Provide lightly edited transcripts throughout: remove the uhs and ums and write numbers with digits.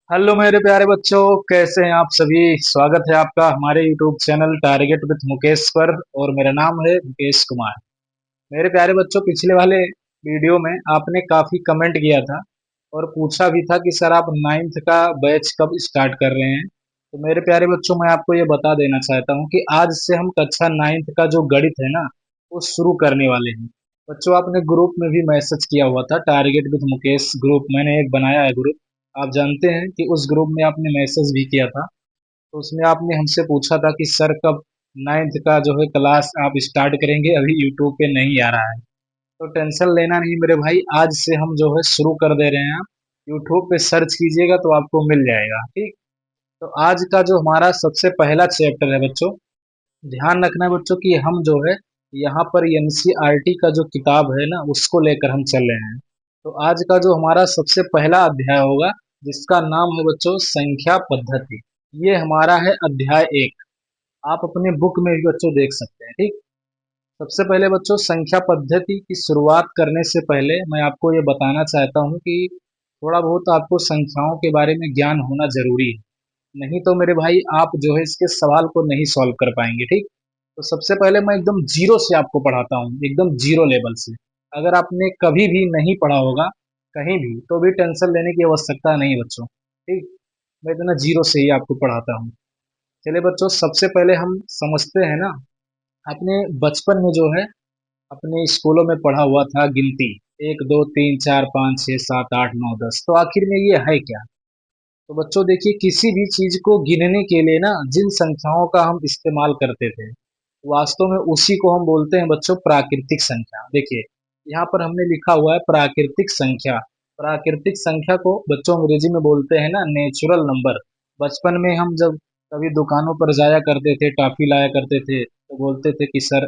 Hello मेरे प्यारे बच्चों, कैसे हैं आप सभी। स्वागत है आपका हमारे YouTube channel target with Mukesh पर। और मेरा नाम है मुकेश कुमार। मेरे प्यारे बच्चों, पिछले वाले वीडियो में आपने काफी कमेंट किया था और पूछा भी था कि सर आप नाइन्थ का बैच कब स्टार्ट कर रहे हैं। तो मेरे प्यारे बच्चों, मैं आपको ये बता देना चाहता हूँ कि आज से हम कक्षा नाइन्थ का जो गणित है ना, वो शुरू करने वाले हैं। बच्चों, आपने ग्रुप में भी मैसेज किया हुआ था, टारगेट विद मुकेश ग्रुप मैंने एक बनाया है ग्रुप। आप जानते हैं कि उस ग्रुप में आपने मैसेज भी किया था। तो उसमें आपने हमसे पूछा था कि सर कब नाइन्थ का जो है क्लास आप स्टार्ट करेंगे, अभी यूट्यूब पे नहीं आ रहा है। तो टेंशन लेना नहीं मेरे भाई, आज से हम जो है शुरू कर दे रहे हैं। आप यूट्यूब पे सर्च कीजिएगा तो आपको मिल जाएगा, ठीक। तो आज का जो हमारा सबसे पहला चैप्टर है बच्चों, ध्यान रखना है बच्चों कि हम जो है यहाँ पर एनसीईआरटी का जो किताब है ना, उसको लेकर हम चल रहे हैं। तो आज का जो हमारा सबसे पहला अध्याय होगा, जिसका नाम है बच्चों संख्या पद्धति। ये हमारा है अध्याय एक। आप अपने बुक में भी बच्चों देख सकते हैं, ठीक। सबसे पहले बच्चों, संख्या पद्धति की शुरुआत करने से पहले मैं आपको ये बताना चाहता हूँ कि थोड़ा बहुत आपको संख्याओं के बारे में ज्ञान होना जरूरी है। नहीं तो मेरे भाई आप जो है इसके सवाल को नहीं सॉल्व कर पाएंगे, ठीक। तो सबसे पहले मैं एकदम जीरो से आपको पढ़ाता हूँ, एकदम जीरो लेवल से। अगर आपने कभी भी नहीं पढ़ा होगा कहीं भी, तो भी टेंशन लेने की आवश्यकता नहीं है बच्चों, ठीक। मैं इतना जीरो से ही आपको पढ़ाता हूँ। चलिए बच्चों, सबसे पहले हम समझते हैं ना, अपने बचपन में जो है अपने स्कूलों में पढ़ा हुआ था गिनती, 1 2 3 4 5 6 7 8 9 10। तो आखिर में ये है क्या। तो बच्चों देखिए, किसी भी चीज को गिनने के लिए ना जिन संख्याओं का हम इस्तेमाल करते थे, वास्तव में उसी को हम बोलते हैं बच्चों प्राकृतिक संख्या। देखिए, यहाँ पर हमने लिखा हुआ है प्राकृतिक संख्या। प्राकृतिक संख्या को बच्चों अंग्रेजी में बोलते हैं ना नेचुरल नंबर। बचपन में हम जब कभी दुकानों पर जाया करते थे, टॉफी लाया करते थे, तो बोलते थे कि सर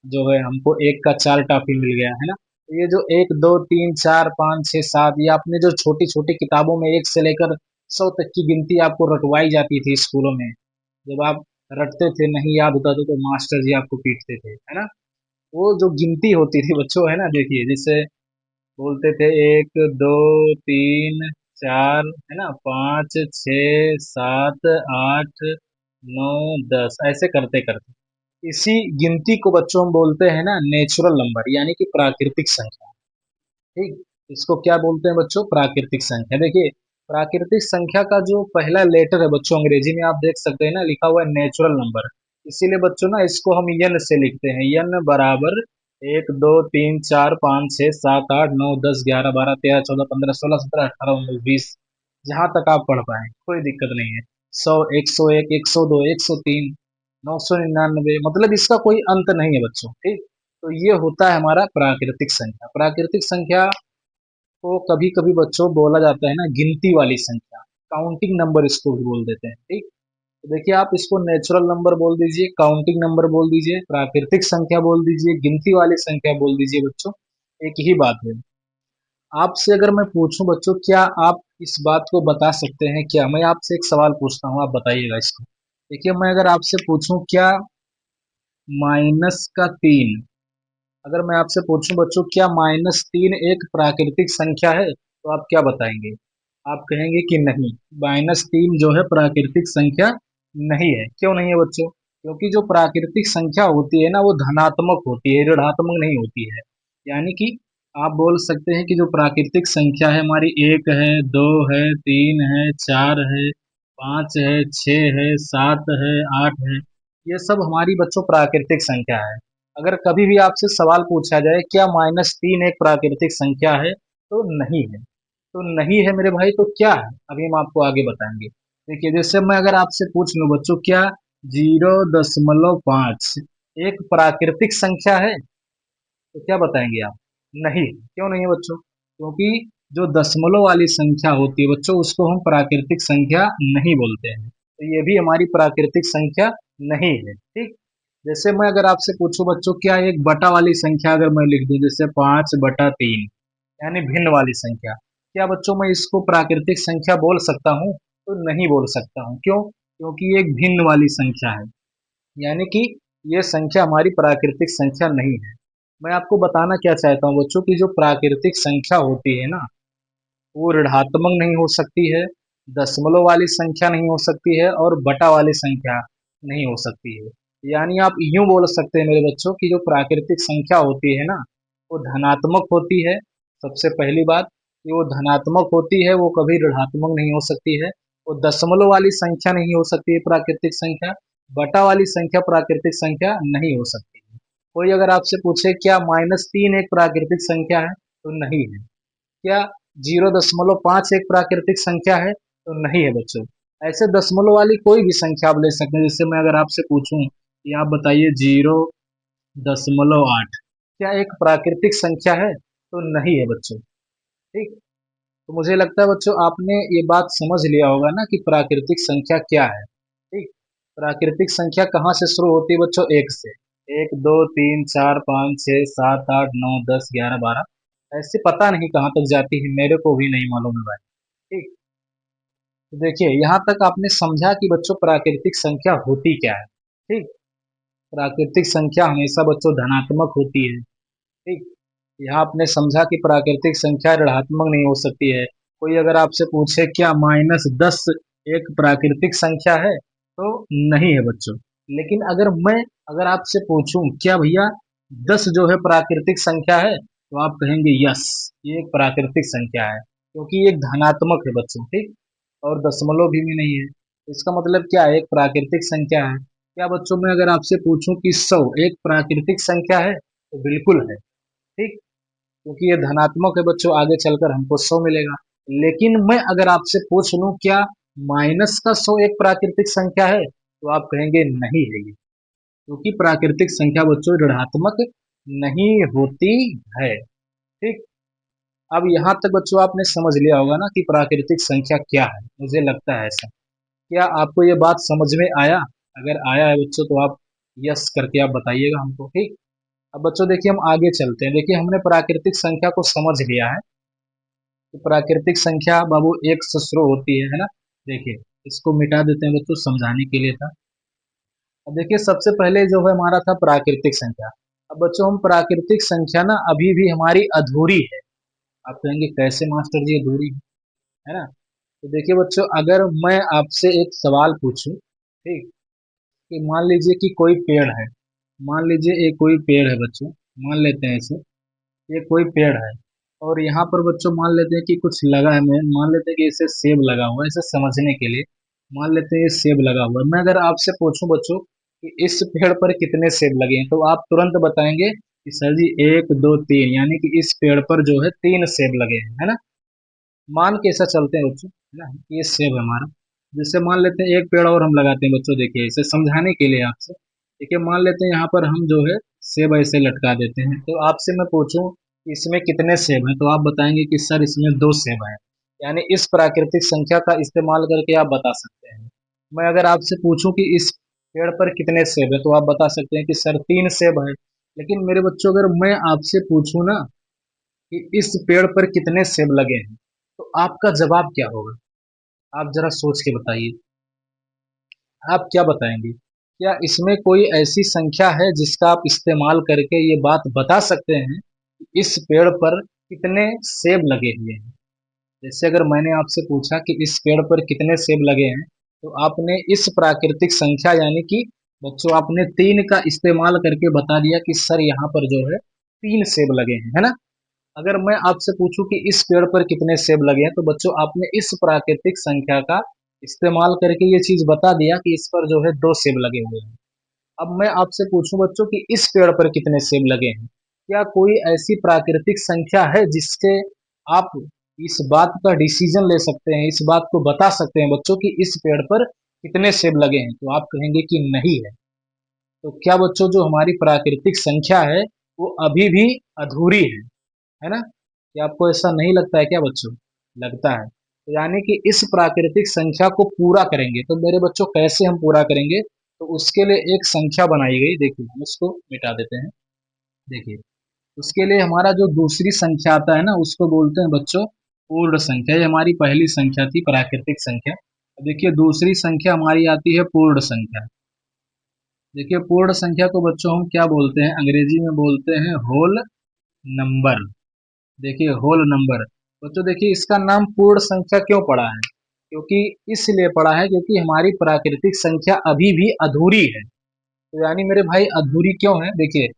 जो है हमको एक का 4 टॉफी मिल गया है ना। तो ये जो 1 2 3 4 5 6 7, ये आपने जो छोटी छोटी किताबों में 1 से लेकर 100 तक की गिनती आपको रटवाई जाती थी स्कूलों में, जब आप रटते थे नहीं याद होता था तो मास्टर जी आपको पीटते थे, है ना। वो जो गिनती होती थी बच्चों, है ना, देखिए जिससे बोलते थे 1 2 3 4, है ना, 5 6 7 8 9 10, ऐसे करते करते इसी गिनती को बच्चों हम बोलते हैं ना नेचुरल नंबर, यानी कि प्राकृतिक संख्या, ठीक। इसको क्या बोलते हैं बच्चों, प्राकृतिक संख्या। देखिए, प्राकृतिक संख्या का जो पहला लेटर है बच्चों, अंग्रेजी में आप देख सकते हैं ना लिखा हुआ है नेचुरल नंबर। इसीलिए बच्चों ना इसको हम यन से लिखते हैं, यन बराबर 1 2 3 4 5 6 7 8 9 10 11 12 13 14 15 16 17 18 19 20, जहां तक आप पढ़ पाए कोई दिक्कत नहीं है। 100 101 102 103 999, मतलब इसका कोई अंत नहीं है बच्चों, ठीक। तो ये होता है हमारा प्राकृतिक संख्या। प्राकृतिक संख्या को कभी कभी बच्चों बोला जाता है ना गिनती वाली संख्या, काउंटिंग नंबर इसको भी बोल देते हैं, ठीक। तो देखिए, आप इसको नेचुरल नंबर बोल दीजिए, काउंटिंग नंबर बोल दीजिए, प्राकृतिक संख्या बोल दीजिए, गिनती वाली संख्या बोल दीजिए बच्चों, एक ही बात है। आपसे अगर मैं पूछूं बच्चों, क्या आप इस बात को बता सकते हैं, क्या मैं आपसे एक सवाल पूछता हूं, आप बताइएगा इसको। देखिए, मैं अगर आपसे पूछूं क्या -3, अगर मैं आपसे पूछूं बच्चों क्या -3 एक प्राकृतिक संख्या है, तो आप क्या बताएंगे। आप कहेंगे कि नहीं, -3 जो है प्राकृतिक संख्या नहीं है। क्यों नहीं है बच्चों, क्योंकि जो प्राकृतिक संख्या होती है ना वो धनात्मक होती है, ऋणात्मक नहीं होती है। यानी कि आप बोल सकते हैं कि जो प्राकृतिक संख्या है हमारी, 1 है, 2 है, 3 है, 4 है, 5 है, 6 है, 7 है, 8 है, ये सब हमारी बच्चों प्राकृतिक संख्या है। अगर कभी भी आपसे सवाल पूछा जाए क्या -3 एक प्राकृतिक संख्या है, तो नहीं है। तो नहीं है मेरे भाई, तो क्या है अभी हम आपको आगे बताएंगे। देखिए, जैसे मैं अगर आपसे पूछ लूं बच्चों क्या 0.5 एक प्राकृतिक संख्या है, तो क्या बताएंगे आप। नहीं। क्यों नहीं है बच्चों, क्योंकि जो दशमलव वाली संख्या होती है बच्चों उसको हम प्राकृतिक संख्या नहीं बोलते हैं। तो ये भी हमारी प्राकृतिक संख्या नहीं है, ठीक। जैसे मैं अगर आपसे पूछूं बच्चों क्या एक बटा वाली संख्या अगर मैं लिख दूं, जैसे 5/3, यानी भिन्न वाली संख्या, क्या बच्चों मैं इसको प्राकृतिक संख्या बोल सकता हूँ, तो नहीं बोल सकता हूँ। क्यों, क्योंकि ये एक भिन्न वाली संख्या है, यानी कि ये संख्या हमारी प्राकृतिक संख्या नहीं है। मैं आपको बताना क्या चाहता हूँ बच्चों की जो प्राकृतिक संख्या होती है ना, वो ऋणात्मक नहीं हो सकती है, दशमलव वाली संख्या नहीं हो सकती है और बटा वाली संख्या नहीं हो सकती है। यानी आप यूं बोल सकते हैं मेरे बच्चों कि जो प्राकृतिक संख्या होती है ना, वो धनात्मक होती है। सबसे पहली बात कि वो धनात्मक होती है, वो कभी ऋणात्मक नहीं हो सकती है। वो दशमलव वाली संख्या नहीं हो सकती है प्राकृतिक संख्या, बटा वाली संख्या प्राकृतिक संख्या नहीं हो सकती है। कोई अगर आपसे पूछे क्या -3 एक प्राकृतिक संख्या है, तो नहीं है। क्या 0.5 एक प्राकृतिक संख्या है, तो नहीं है बच्चों। ऐसे दशमलव वाली कोई भी संख्या आप ले सकते हैं। जैसे मैं अगर आपसे पूछूं कि आप बताइए 0.8 क्या एक प्राकृतिक संख्या है, तो नहीं है बच्चों। ठीक। तो मुझे लगता है बच्चों आपने ये बात समझ लिया होगा ना कि प्राकृतिक संख्या क्या है। ठीक। प्राकृतिक संख्या कहाँ से शुरू होती है बच्चों? एक से। 1 2 3 4 5 6 7 8 9 10 11 12 ऐसे पता नहीं कहाँ तक जाती है, मेरे को भी नहीं मालूम है भाई। ठीक। तो देखिए यहाँ तक आपने समझा कि बच्चों प्राकृतिक संख्या होती क्या है। ठीक। प्राकृतिक संख्या हमेशा बच्चों धनात्मक होती है। ठीक। यहाँ आपने समझा कि प्राकृतिक संख्या ऋणात्मक नहीं हो सकती है। कोई अगर आपसे पूछे क्या -10 एक प्राकृतिक संख्या है, तो नहीं है बच्चों। लेकिन अगर आपसे पूछूं क्या भैया 10 जो है प्राकृतिक संख्या है, तो आप कहेंगे यस, ये एक प्राकृतिक संख्या है, क्योंकि ये एक धनात्मक है बच्चों। ठीक। और दशमलव भी नहीं है। इसका मतलब क्या है? एक प्राकृतिक संख्या है। क्या बच्चों मैं अगर आपसे पूछूं कि 100 एक प्राकृतिक संख्या है, तो बिल्कुल है। ठीक। क्योंकि ये धनात्मक है बच्चों, आगे चलकर हमको 100 मिलेगा। लेकिन मैं अगर आपसे पूछ लूं क्या -100 एक प्राकृतिक संख्या है, तो आप कहेंगे नहीं है ये, क्योंकि प्राकृतिक संख्या बच्चों ऋणात्मक नहीं होती है। ठीक। अब यहाँ तक बच्चों आपने समझ लिया होगा ना कि प्राकृतिक संख्या क्या है, मुझे लगता है ऐसा। क्या आपको ये बात समझ में आया? अगर आया है बच्चों तो आप यस करके आप बताइएगा हमको। ठीक। अब बच्चों देखिए हम आगे चलते हैं। देखिए हमने प्राकृतिक संख्या को समझ लिया है कि प्राकृतिक संख्या बाबू एक से शुरू होती है ना। देखिए इसको मिटा देते हैं बच्चों, समझाने के लिए था। अब देखिए सबसे पहले जो है हमारा था प्राकृतिक संख्या। अब बच्चों हम प्राकृतिक संख्या ना अभी भी हमारी अधूरी है। आप कहेंगे कैसे मास्टर जी अधूरी है ना? तो देखिए बच्चों अगर मैं आपसे एक सवाल पूछूं, ठीक, कि मान लीजिए कि कोई पेड़ है। मान लीजिए एक कोई पेड़ है बच्चों, मान लेते हैं इसे, ये कोई पेड़ है। और यहाँ पर बच्चों मान लेते हैं कि कुछ लगा है, मैं मान लेते हैं कि इसे सेब लगा हुआ है। इसे समझने के लिए मान लेते हैं ये सेब लगा हुआ है। मैं अगर आपसे पूछूं बच्चों कि इस पेड़ पर कितने सेब लगे हैं, तो आप तुरंत बताएंगे कि सर जी 1 2 3, यानी कि इस पेड़ पर जो है 3 सेब लगे हैं, है ना। मान के ऐसा चलते हैं बच्चों, है ना, ये सेब है हमारा। जैसे मान लेते हैं एक पेड़ और हम लगाते हैं बच्चों, देखिए इसे समझाने के लिए आपसे। देखिए मान लेते हैं यहाँ पर हम जो है सेब ऐसे लटका देते हैं। तो आपसे मैं पूछूं कि इसमें कितने सेब हैं, तो आप बताएंगे कि सर इसमें 2 सेब हैं। यानी इस प्राकृतिक संख्या का इस्तेमाल करके आप बता सकते हैं। मैं अगर आपसे पूछूं कि इस पेड़ पर कितने सेब है, तो आप बता सकते हैं कि सर 3 सेब है। लेकिन मेरे बच्चों अगर मैं आपसे पूछूं ना कि इस पेड़ पर कितने सेब लगे हैं, तो आपका जवाब क्या होगा? आप जरा सोच के बताइए, आप क्या बताएंगे? क्या इसमें कोई ऐसी संख्या है जिसका आप इस्तेमाल करके ये बात बता सकते हैं कि इस पेड़ पर कितने सेब लगे हुए हैं? जैसे अगर मैंने आपसे पूछा कि इस पेड़ पर कितने सेब लगे हैं, तो आपने इस प्राकृतिक संख्या यानी कि बच्चों आपने 3 का इस्तेमाल करके बता दिया कि सर यहाँ पर जो है 3 सेब लगे हैं, है ना। अगर मैं आपसे पूछूं कि इस पेड़ पर कितने सेब लगे हैं, तो बच्चों आपने इस प्राकृतिक संख्या का इस्तेमाल करके ये चीज बता दिया कि इस पर जो है 2 सेब लगे हुए हैं। अब मैं आपसे पूछूं बच्चों कि इस पेड़ पर कितने सेब लगे हैं, क्या कोई ऐसी प्राकृतिक संख्या है जिसके आप इस बात का डिसीजन ले सकते हैं, इस बात को बता सकते हैं बच्चों कि इस पेड़ पर कितने सेब लगे हैं? तो आप कहेंगे कि नहीं है। तो क्या बच्चों जो हमारी प्राकृतिक संख्या है वो अभी भी अधूरी है ना? क्या आपको ऐसा नहीं लगता है क्या बच्चों? लगता है। तो यानी कि इस प्राकृतिक संख्या को पूरा करेंगे, तो मेरे बच्चों कैसे हम पूरा करेंगे? तो उसके लिए एक संख्या बनाई गई। देखिए हम इसको मिटा देते हैं। देखिए उसके लिए हमारा जो दूसरी संख्या आता है ना, उसको बोलते हैं बच्चों पूर्ण संख्या। ये हमारी पहली संख्या थी प्राकृतिक संख्या। अब देखिए दूसरी संख्या हमारी आती है पूर्ण संख्या। देखिए पूर्ण संख्या को बच्चों हम क्या बोलते हैं? अंग्रेजी में बोलते हैं होल नंबर। देखिए होल नंबर। बच्चों देखिए इसका नाम पूर्ण संख्या क्यों पड़ा है? क्योंकि इसलिए पढ़ा है क्योंकि हमारी प्राकृतिक संख्या अभी भी अधूरी है। तो यानी मेरे भाई अधूरी क्यों है? देखिए,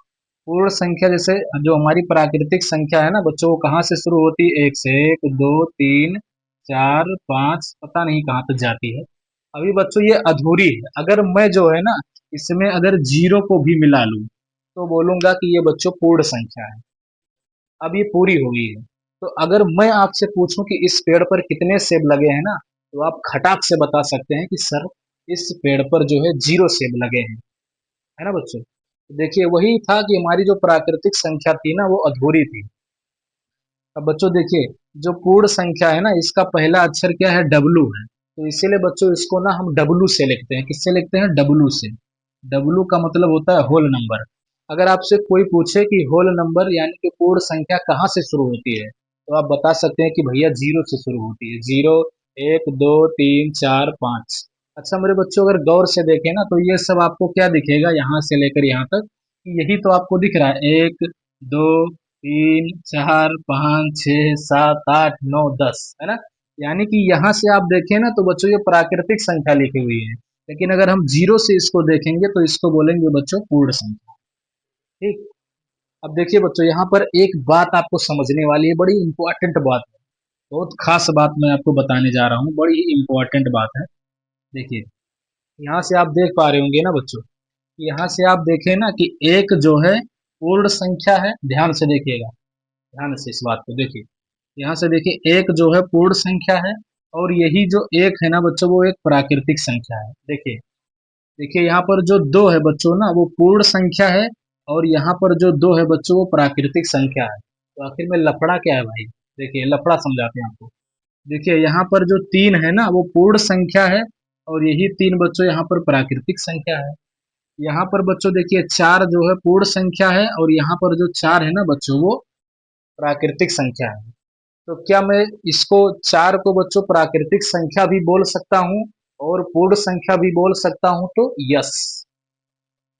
पूर्ण संख्या जैसे जो हमारी प्राकृतिक संख्या है ना बच्चों, वो कहाँ से शुरू होती है? एक से, एक, दो, तीन, चार, पाँच, पता नहीं कहाँ तक जाती है। अभी बच्चों ये अधूरी है। अगर मैं जो है ना इसमें अगर जीरो को भी मिला लूं तो बोलूंगा कि ये बच्चों पूर्ण संख्या है। अब ये पूरी हो गई है। तो अगर मैं आपसे पूछूं कि इस पेड़ पर कितने सेब लगे हैं ना, तो आप खटाक से बता सकते हैं कि सर इस पेड़ पर जो है जीरो सेब लगे हैं। है ना बच्चों? तो देखिए वही था कि हमारी जो प्राकृतिक संख्या थी ना वो अधूरी थी। अब बच्चों देखिए, जो पूर्ण संख्या है ना इसका पहला अक्षर क्या है? डब्लू है। तो इसीलिए बच्चों इसको ना हम डब्लू से लिखते हैं। किससे लिखते हैं? डब्लू से। डब्लू का मतलब होता है होल नंबर। अगर आपसे कोई पूछे कि होल नंबर यानी कि पूर्ण संख्या कहाँ से शुरू होती है, तो आप बता सकते हैं कि भैया जीरो से शुरू होती है। जीरो, एक, दो, तीन, चार, पाँच। अच्छा मेरे बच्चों, अगर गौर से देखें ना तो ये सब आपको क्या दिखेगा यहाँ से लेकर यहाँ तक? यही तो आपको दिख रहा है। एक, दो, तीन, चार, पाँच, छः, सात, आठ, नौ, दस, है ना? यानी कि यहाँ से आप देखें ना तो बच्चों ये प्राकृतिक संख्या लिखी हुई है। लेकिन अगर हम जीरो से इसको देखेंगे तो इसको बोलेंगे बच्चों पूर्ण संख्या। ठीक। अब देखिए बच्चों, यहाँ पर एक बात आपको समझने वाली है, बड़ी इंपॉर्टेंट बात है। बहुत खास बात मैं आपको बताने जा रहा हूँ, बड़ी ही इंपॉर्टेंट बात है। देखिए, यहाँ से आप देख पा रहे होंगे ना बच्चों, यहाँ से आप देखें ना कि एक जो है पूर्ण संख्या है। ध्यान से देखिएगा, ध्यान से इस बात को देखिए। यहाँ से देखिए, एक जो है पूर्ण संख्या है और यही जो एक है ना बच्चों वो एक प्राकृतिक संख्या है। देखिए, देखिए यहाँ पर जो दो है बच्चों ना वो पूर्ण संख्या है और यहाँ पर जो दो है बच्चों वो प्राकृतिक संख्या है। तो आखिर में लफड़ा क्या है भाई? देखिए लफड़ा समझाते हैं आपको। देखिए यहाँ पर जो तीन है ना वो पूर्ण संख्या है और यही तीन बच्चों यहाँ पर प्राकृतिक संख्या है। यहाँ पर बच्चों देखिए चार जो है पूर्ण संख्या है और यहाँ पर जो चार है ना बच्चों वो प्राकृतिक संख्या है। तो क्या मैं इसको चार को बच्चों प्राकृतिक संख्या भी बोल सकता हूँ और पूर्ण संख्या भी बोल सकता हूँ? तो यस,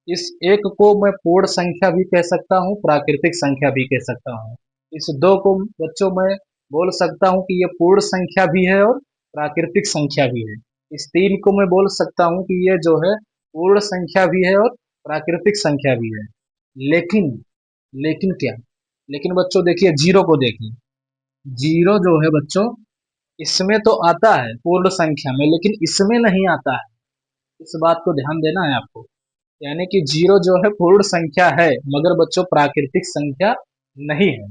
इस एक को मैं पूर्ण संख्या भी कह सकता हूँ, प्राकृतिक संख्या भी कह सकता हूँ। इस दो को बच्चों मैं बोल सकता हूँ कि ये पूर्ण संख्या भी है और प्राकृतिक संख्या भी है। इस तीन को मैं बोल सकता हूँ कि ये जो है पूर्ण संख्या भी है और प्राकृतिक संख्या भी है। लेकिन लेकिन क्या? लेकिन बच्चों देखिए जीरो को देखिए। जीरो जो है बच्चों इसमें तो आता है पूर्ण संख्या में, लेकिन इसमें नहीं आता है। इस बात को ध्यान देना है आपको। यानी कि जीरो जो है पूर्ण संख्या है मगर बच्चों प्राकृतिक संख्या नहीं है।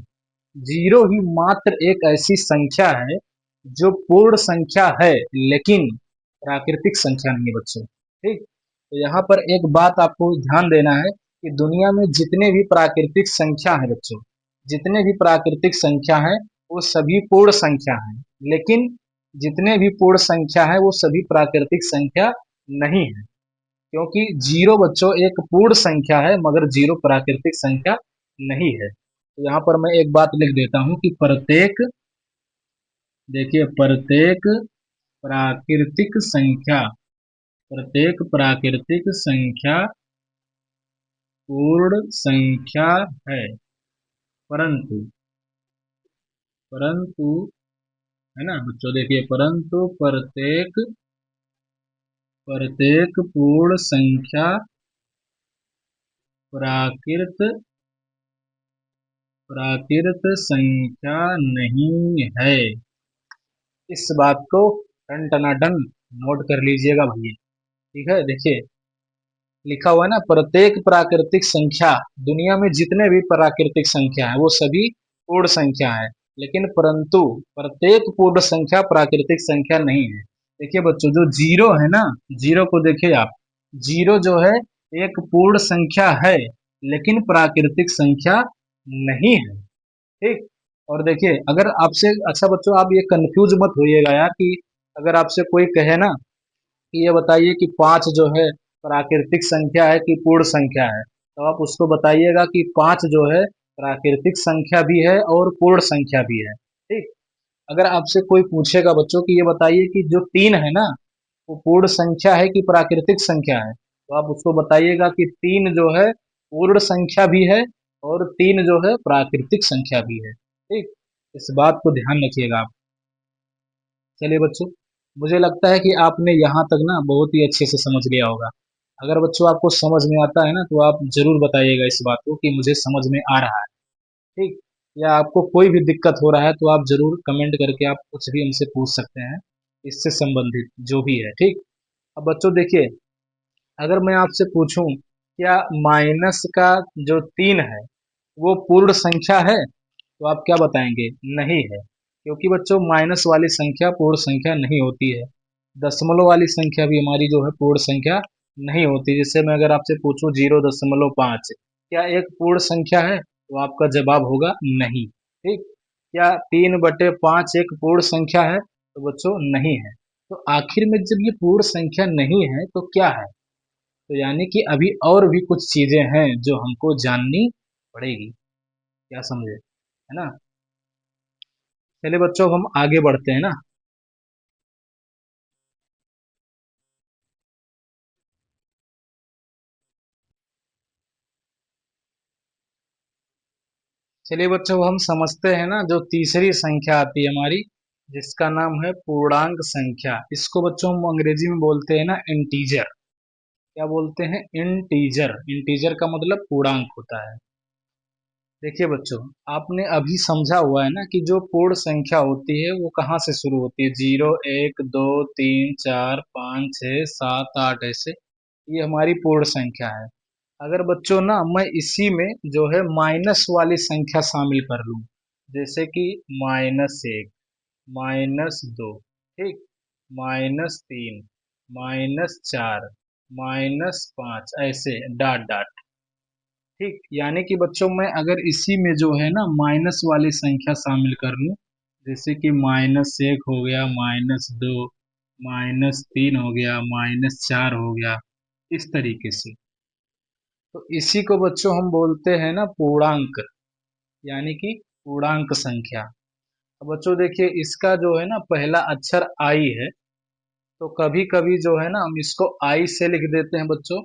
जीरो ही मात्र एक ऐसी संख्या है जो पूर्ण संख्या है लेकिन प्राकृतिक संख्या नहीं है बच्चों। ठीक। तो यहाँ पर एक बात आपको ध्यान देना है कि दुनिया में जितने भी प्राकृतिक संख्या है बच्चों, जितने भी प्राकृतिक संख्या है वो सभी पूर्ण संख्या है। लेकिन जितने भी पूर्ण संख्या है वो सभी प्राकृतिक संख्या नहीं है। क्योंकि जीरो बच्चों एक पूर्ण संख्या है मगर जीरो प्राकृतिक संख्या नहीं है। तो यहाँ पर मैं एक बात लिख देता हूँ कि प्रत्येक, देखिए प्रत्येक प्राकृतिक संख्या, प्रत्येक प्राकृतिक संख्या पूर्ण संख्या है। परंतु, परंतु, है ना बच्चों, देखिए परंतु प्रत्येक, प्रत्येक पूर्ण संख्या प्राकृत, प्राकृत संख्या नहीं है। इस बात को टन टनाटन नोट कर लीजिएगा भैया। ठीक है, देखिए लिखा हुआ है ना, प्रत्येक प्राकृतिक संख्या, दुनिया में जितने भी प्राकृतिक संख्या है वो सभी पूर्ण संख्या है। लेकिन परंतु प्रत्येक पूर्ण संख्या प्राकृतिक संख्या नहीं है। देखिए बच्चों, जो जीरो है ना, जीरो को देखिए आप। जीरो जो है एक पूर्ण संख्या है लेकिन प्राकृतिक संख्या नहीं है। ठीक। और देखिए अगर आपसे, अच्छा बच्चों आप ये कंफ्यूज मत होइएगा यार कि अगर आपसे कोई कहे ना कि ये बताइए कि पांच जो है प्राकृतिक संख्या है कि पूर्ण संख्या है, तो आप उसको बताइएगा कि पांच जो है प्राकृतिक संख्या भी है और पूर्ण संख्या भी है। ठीक। अगर आपसे कोई पूछेगा बच्चों कि ये बताइए कि जो तीन है ना वो पूर्ण संख्या है कि प्राकृतिक संख्या है, तो आप उसको बताइएगा कि तीन जो है पूर्ण संख्या भी है और तीन जो है प्राकृतिक संख्या भी है। ठीक। इस बात को ध्यान रखिएगा आप। चलिए बच्चों, मुझे लगता है कि आपने यहाँ तक ना बहुत ही अच्छे से समझ लिया होगा। अगर बच्चों आपको समझ में आता है ना तो आप ज़रूर बताइएगा इस बात को कि मुझे समझ में आ रहा है, ठीक? या आपको कोई भी दिक्कत हो रहा है तो आप ज़रूर कमेंट करके आप कुछ भी हमसे पूछ सकते हैं, इससे संबंधित जो भी है, ठीक? अब बच्चों देखिए, अगर मैं आपसे पूछूं क्या माइनस का जो 3 है वो पूर्ण संख्या है, तो आप क्या बताएंगे? नहीं है, क्योंकि बच्चों माइनस वाली संख्या पूर्ण संख्या नहीं होती है। दशमलव वाली संख्या भी हमारी जो है पूर्ण संख्या नहीं होती। जैसे मैं अगर आपसे पूछूं 0.5 क्या एक पूर्ण संख्या है, तो आपका जवाब होगा नहीं, ठीक? क्या 3/5 एक पूर्ण संख्या है, तो बच्चों नहीं है। तो आखिर में जब ये पूर्ण संख्या नहीं है तो क्या है? तो यानी कि अभी और भी कुछ चीजें हैं जो हमको जाननी पड़ेगी। क्या समझे, है ना? चलिए बच्चों, अब हम आगे बढ़ते हैं ना। चलिए बच्चों, अब हम समझते हैं ना जो तीसरी संख्या आती है हमारी, जिसका नाम है पूर्णांक संख्या। इसको बच्चों हम अंग्रेजी में बोलते हैं ना इंटीजर। क्या बोलते हैं? इंटीजर। इंटीजर का मतलब पूर्णांक होता है। देखिए बच्चों, आपने अभी समझा हुआ है ना कि जो पूर्ण संख्या होती है वो कहाँ से शुरू होती है। 0, 1, 2, 3, 4, 5, 6, 7, 8 ऐसे ये हमारी पूर्ण संख्या है। अगर बच्चों ना मैं इसी में जो है माइनस वाली संख्या शामिल कर लूं, जैसे कि -1, -2, ठीक, -3, -4, -5 ऐसे डॉट डॉट, ठीक। यानी कि बच्चों मैं अगर इसी में जो है ना माइनस वाली संख्या शामिल कर लूं, जैसे कि -1 हो गया, -2, -3 हो गया, -4 हो गया, इस तरीके से, तो इसी को बच्चों हम बोलते हैं ना पूर्णांक, यानी कि पूर्णांक संख्या। अब बच्चों देखिए, इसका जो है ना पहला अक्षर आई है, तो कभी कभी जो है ना हम इसको आई से लिख देते हैं बच्चों।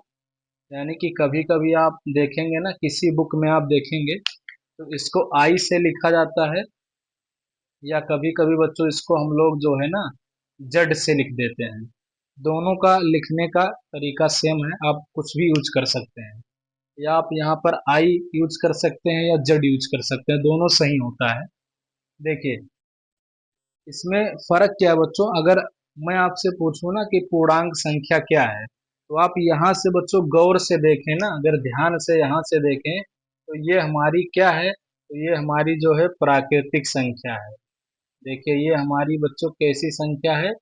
यानी कि कभी कभी आप देखेंगे ना, किसी बुक में आप देखेंगे तो इसको आई से लिखा जाता है, या कभी कभी बच्चों इसको हम लोग जो है ना जेड से लिख देते हैं। दोनों का लिखने का तरीका सेम है, आप कुछ भी यूज कर सकते हैं, या आप यहाँ पर आई यूज कर सकते हैं या जेड यूज कर सकते हैं, दोनों सही होता है। देखिए, इसमें फर्क क्या है बच्चों? अगर मैं आपसे पूछूं ना कि पूर्णांक संख्या क्या है, तो आप यहाँ से बच्चों गौर से देखें ना, अगर ध्यान से यहाँ से देखें तो ये हमारी क्या है? तो ये हमारी जो है प्राकृतिक संख्या है। देखिए, ये हमारी बच्चों कैसी संख्या है?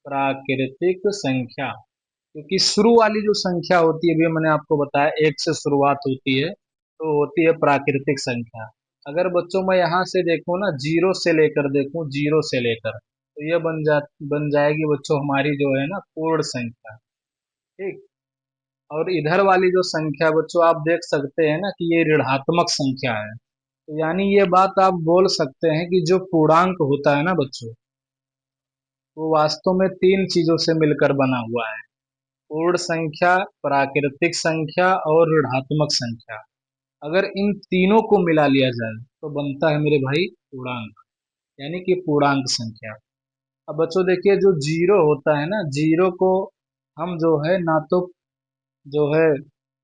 प्राकृतिक संख्या। क्योंकि शुरू वाली जो संख्या होती है, अभी मैंने आपको बताया एक से शुरुआत होती है, तो होती है प्राकृतिक संख्या। अगर बच्चों मैं यहाँ से देखूँ ना, जीरो से लेकर देखूँ, जीरो से लेकर, तो ये बन जाएगी बच्चों हमारी जो है ना पूर्ण संख्या, ठीक। और इधर वाली जो संख्या बच्चों आप देख सकते हैं ना कि ये ऋणात्मक संख्या है। तो यानी ये बात आप बोल सकते हैं कि जो पूर्णांक होता है ना बच्चों, वो वास्तव में तीन चीजों से मिलकर बना हुआ है। पूर्ण संख्या, प्राकृतिक संख्या और ऋणात्मक संख्या। अगर इन तीनों को मिला लिया जाए तो बनता है मेरे भाई पूर्णांक, यानी कि पूर्णांक संख्या। अब बच्चों देखिए, जो जीरो होता है ना, जीरो को हम जो है ना तो जो है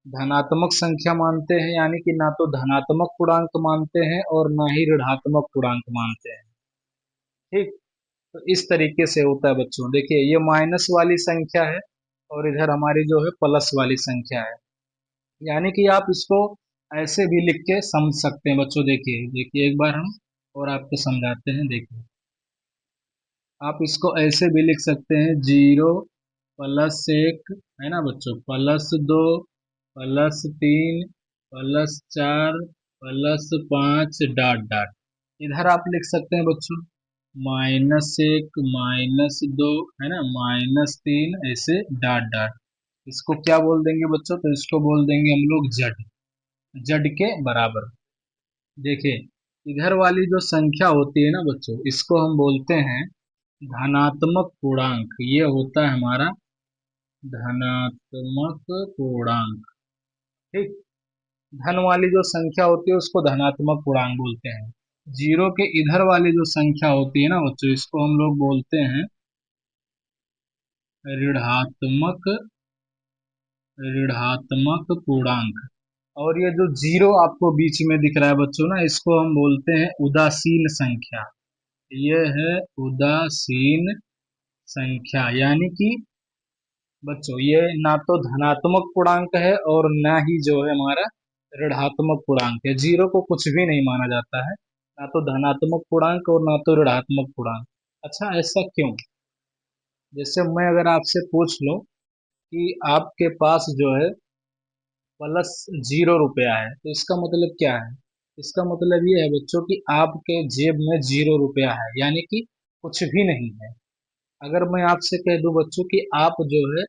धनात्मक संख्या मानते हैं, यानी कि ना तो धनात्मक पूर्णांक मानते हैं और ना ही ऋणात्मक पूर्णांक मानते हैं, ठीक। तो इस तरीके से होता है बच्चों। देखिए, ये माइनस वाली संख्या है और इधर हमारी जो है प्लस वाली संख्या है। यानी कि आप इसको ऐसे भी लिख के समझ सकते हैं बच्चों। देखिए देखिए, एक बार हम और आपको समझाते हैं। देखिए, आप इसको ऐसे भी लिख सकते हैं, 0 + 1, है ना बच्चों, +2, +3, +4, +5 डॉट डॉट। इधर आप लिख सकते हैं बच्चों, -1, -2, है ना, -3 ऐसे डॉट डॉट। इसको क्या बोल देंगे बच्चों? तो इसको बोल देंगे हम लोग जड, जड के बराबर। देखिए, इधर वाली जो संख्या होती है ना बच्चों, इसको हम बोलते हैं धनात्मक पूर्णांक। ये होता है हमारा धनात्मक पूर्णांक, ठीक। धन वाली जो संख्या होती है उसको धनात्मक पूर्णांक बोलते हैं। जीरो के इधर वाली जो संख्या होती है ना बच्चों, इसको हम लोग बोलते हैं ऋणात्मक ऋणात्मक पूर्णांक। और ये जो जीरो आपको बीच में दिख रहा है बच्चों ना, इसको हम बोलते हैं उदासीन संख्या। ये है उदासीन संख्या, यानी कि बच्चों ये ना तो धनात्मक पूर्णांक है और ना ही जो है हमारा ऋणात्मक पूर्णांक है। जीरो को कुछ भी नहीं माना जाता है, ना तो धनात्मक पूर्णांक और ना तो ऋणात्मक पूर्णांक। अच्छा, ऐसा क्यों? जैसे मैं अगर आपसे पूछ लूं कि आपके पास जो है प्लस 0 रुपया है, तो इसका मतलब क्या है? इसका मतलब ये है बच्चों कि आपके जेब में 0 रुपया है, यानी कि कुछ भी नहीं है। अगर मैं आपसे कह दूं बच्चों कि आप जो है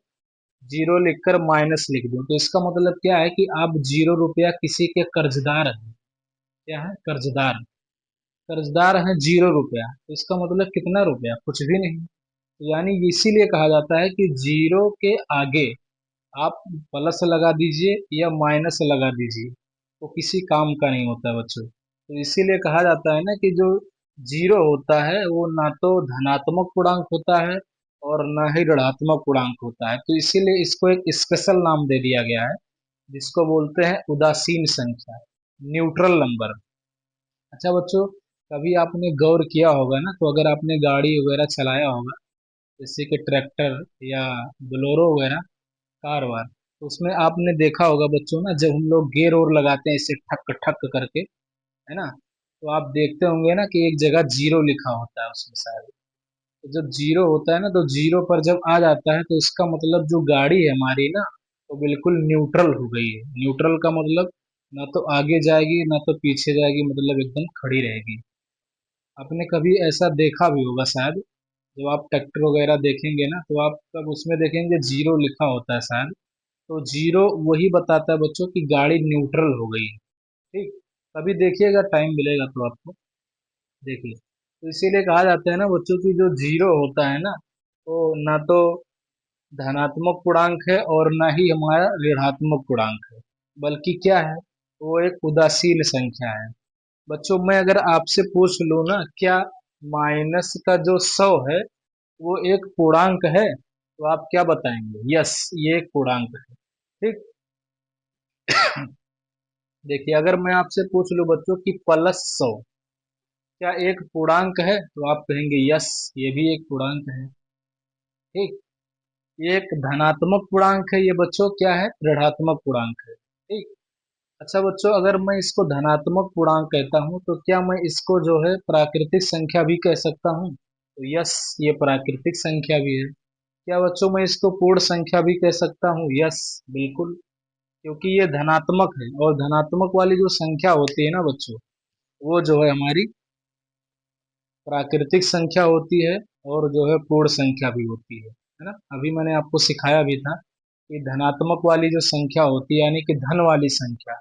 जीरो लिखकर माइनस लिख दूं, तो इसका मतलब क्या है कि आप 0 रुपया किसी के कर्जदार हैं। क्या है? कर्जदार। कर्जदार हैं 0 रुपया, तो इसका मतलब कितना रुपया? कुछ भी नहीं। तो यानी इसीलिए कहा जाता है कि जीरो के आगे आप प्लस लगा दीजिए या माइनस लगा दीजिए, वो किसी काम का नहीं होता बच्चों। तो इसीलिए कहा जाता है ना कि जो जीरो होता है वो ना तो धनात्मक पूर्णांक होता है और ना ही ऋणात्मक पूर्णांक होता है। तो इसीलिए इसको एक स्पेशल नाम दे दिया गया है, जिसको बोलते हैं उदासीन संख्या, न्यूट्रल नंबर। अच्छा बच्चों, कभी आपने गौर किया होगा ना, तो अगर आपने गाड़ी वगैरह चलाया होगा, जैसे कि ट्रैक्टर या बोलेरो वगैरह, कार वार, तो उसमें आपने देखा होगा बच्चों ना, जब हम लोग गेयर और लगाते हैं इसे ठक ठक करके, है ना, तो आप देखते होंगे ना कि एक जगह जीरो लिखा होता है उसमें शायद। तो जब जीरो होता है ना, तो जीरो पर जब आ जाता है तो इसका मतलब जो गाड़ी है हमारी ना, वो बिल्कुल न्यूट्रल हो गई है। न्यूट्रल का मतलब ना तो आगे जाएगी ना तो पीछे जाएगी, मतलब एकदम खड़ी रहेगी। आपने कभी ऐसा देखा भी होगा शायद, जब आप ट्रैक्टर वगैरह देखेंगे ना, तो आप तब उसमें देखेंगे जीरो लिखा होता है शायद। तो जीरो वही बताता है बच्चों कि गाड़ी न्यूट्रल हो गई है। ठीक, कभी देखिएगा, टाइम मिलेगा तो आपको देखिए। तो इसीलिए कहा जाता है ना बच्चों की जो जीरो होता है ना, वो ना तो धनात्मक पूर्णांक है और ना ही हमारा ऋणात्मक पूर्णांक है, बल्कि क्या है, वो एक उदासीन संख्या है। बच्चों मैं अगर आपसे पूछ लूँ ना, क्या माइनस का जो 100 है वो एक पूर्णांक है, तो आप क्या बताएंगे? यस, ये एक पूर्णांक है। ठीक। देखिए, अगर मैं आपसे पूछ लूं बच्चों कि +100 क्या एक पूर्णांक है, तो आप कहेंगे यस, ये भी एक पूर्णांक है। ठीक। ये एक धनात्मक पूर्णांक है, ये बच्चों क्या है? ऋणात्मक पूर्णांक है। ठीक। अच्छा बच्चों, अगर मैं इसको धनात्मक पूर्णांक कहता हूँ, तो क्या मैं इसको जो है प्राकृतिक संख्या भी कह सकता हूँ? तो यस, ये प्राकृतिक संख्या भी है। क्या बच्चों मैं इसको पूर्ण संख्या भी कह सकता हूँ? यस, बिल्कुल, क्योंकि ये धनात्मक है और धनात्मक वाली जो संख्या होती है ना बच्चों, वो जो है हमारी प्राकृतिक संख्या होती है और जो है पूर्ण संख्या भी होती है ना। अभी मैंने आपको सिखाया भी था कि धनात्मक वाली जो संख्या होती है, यानी कि धन वाली संख्या,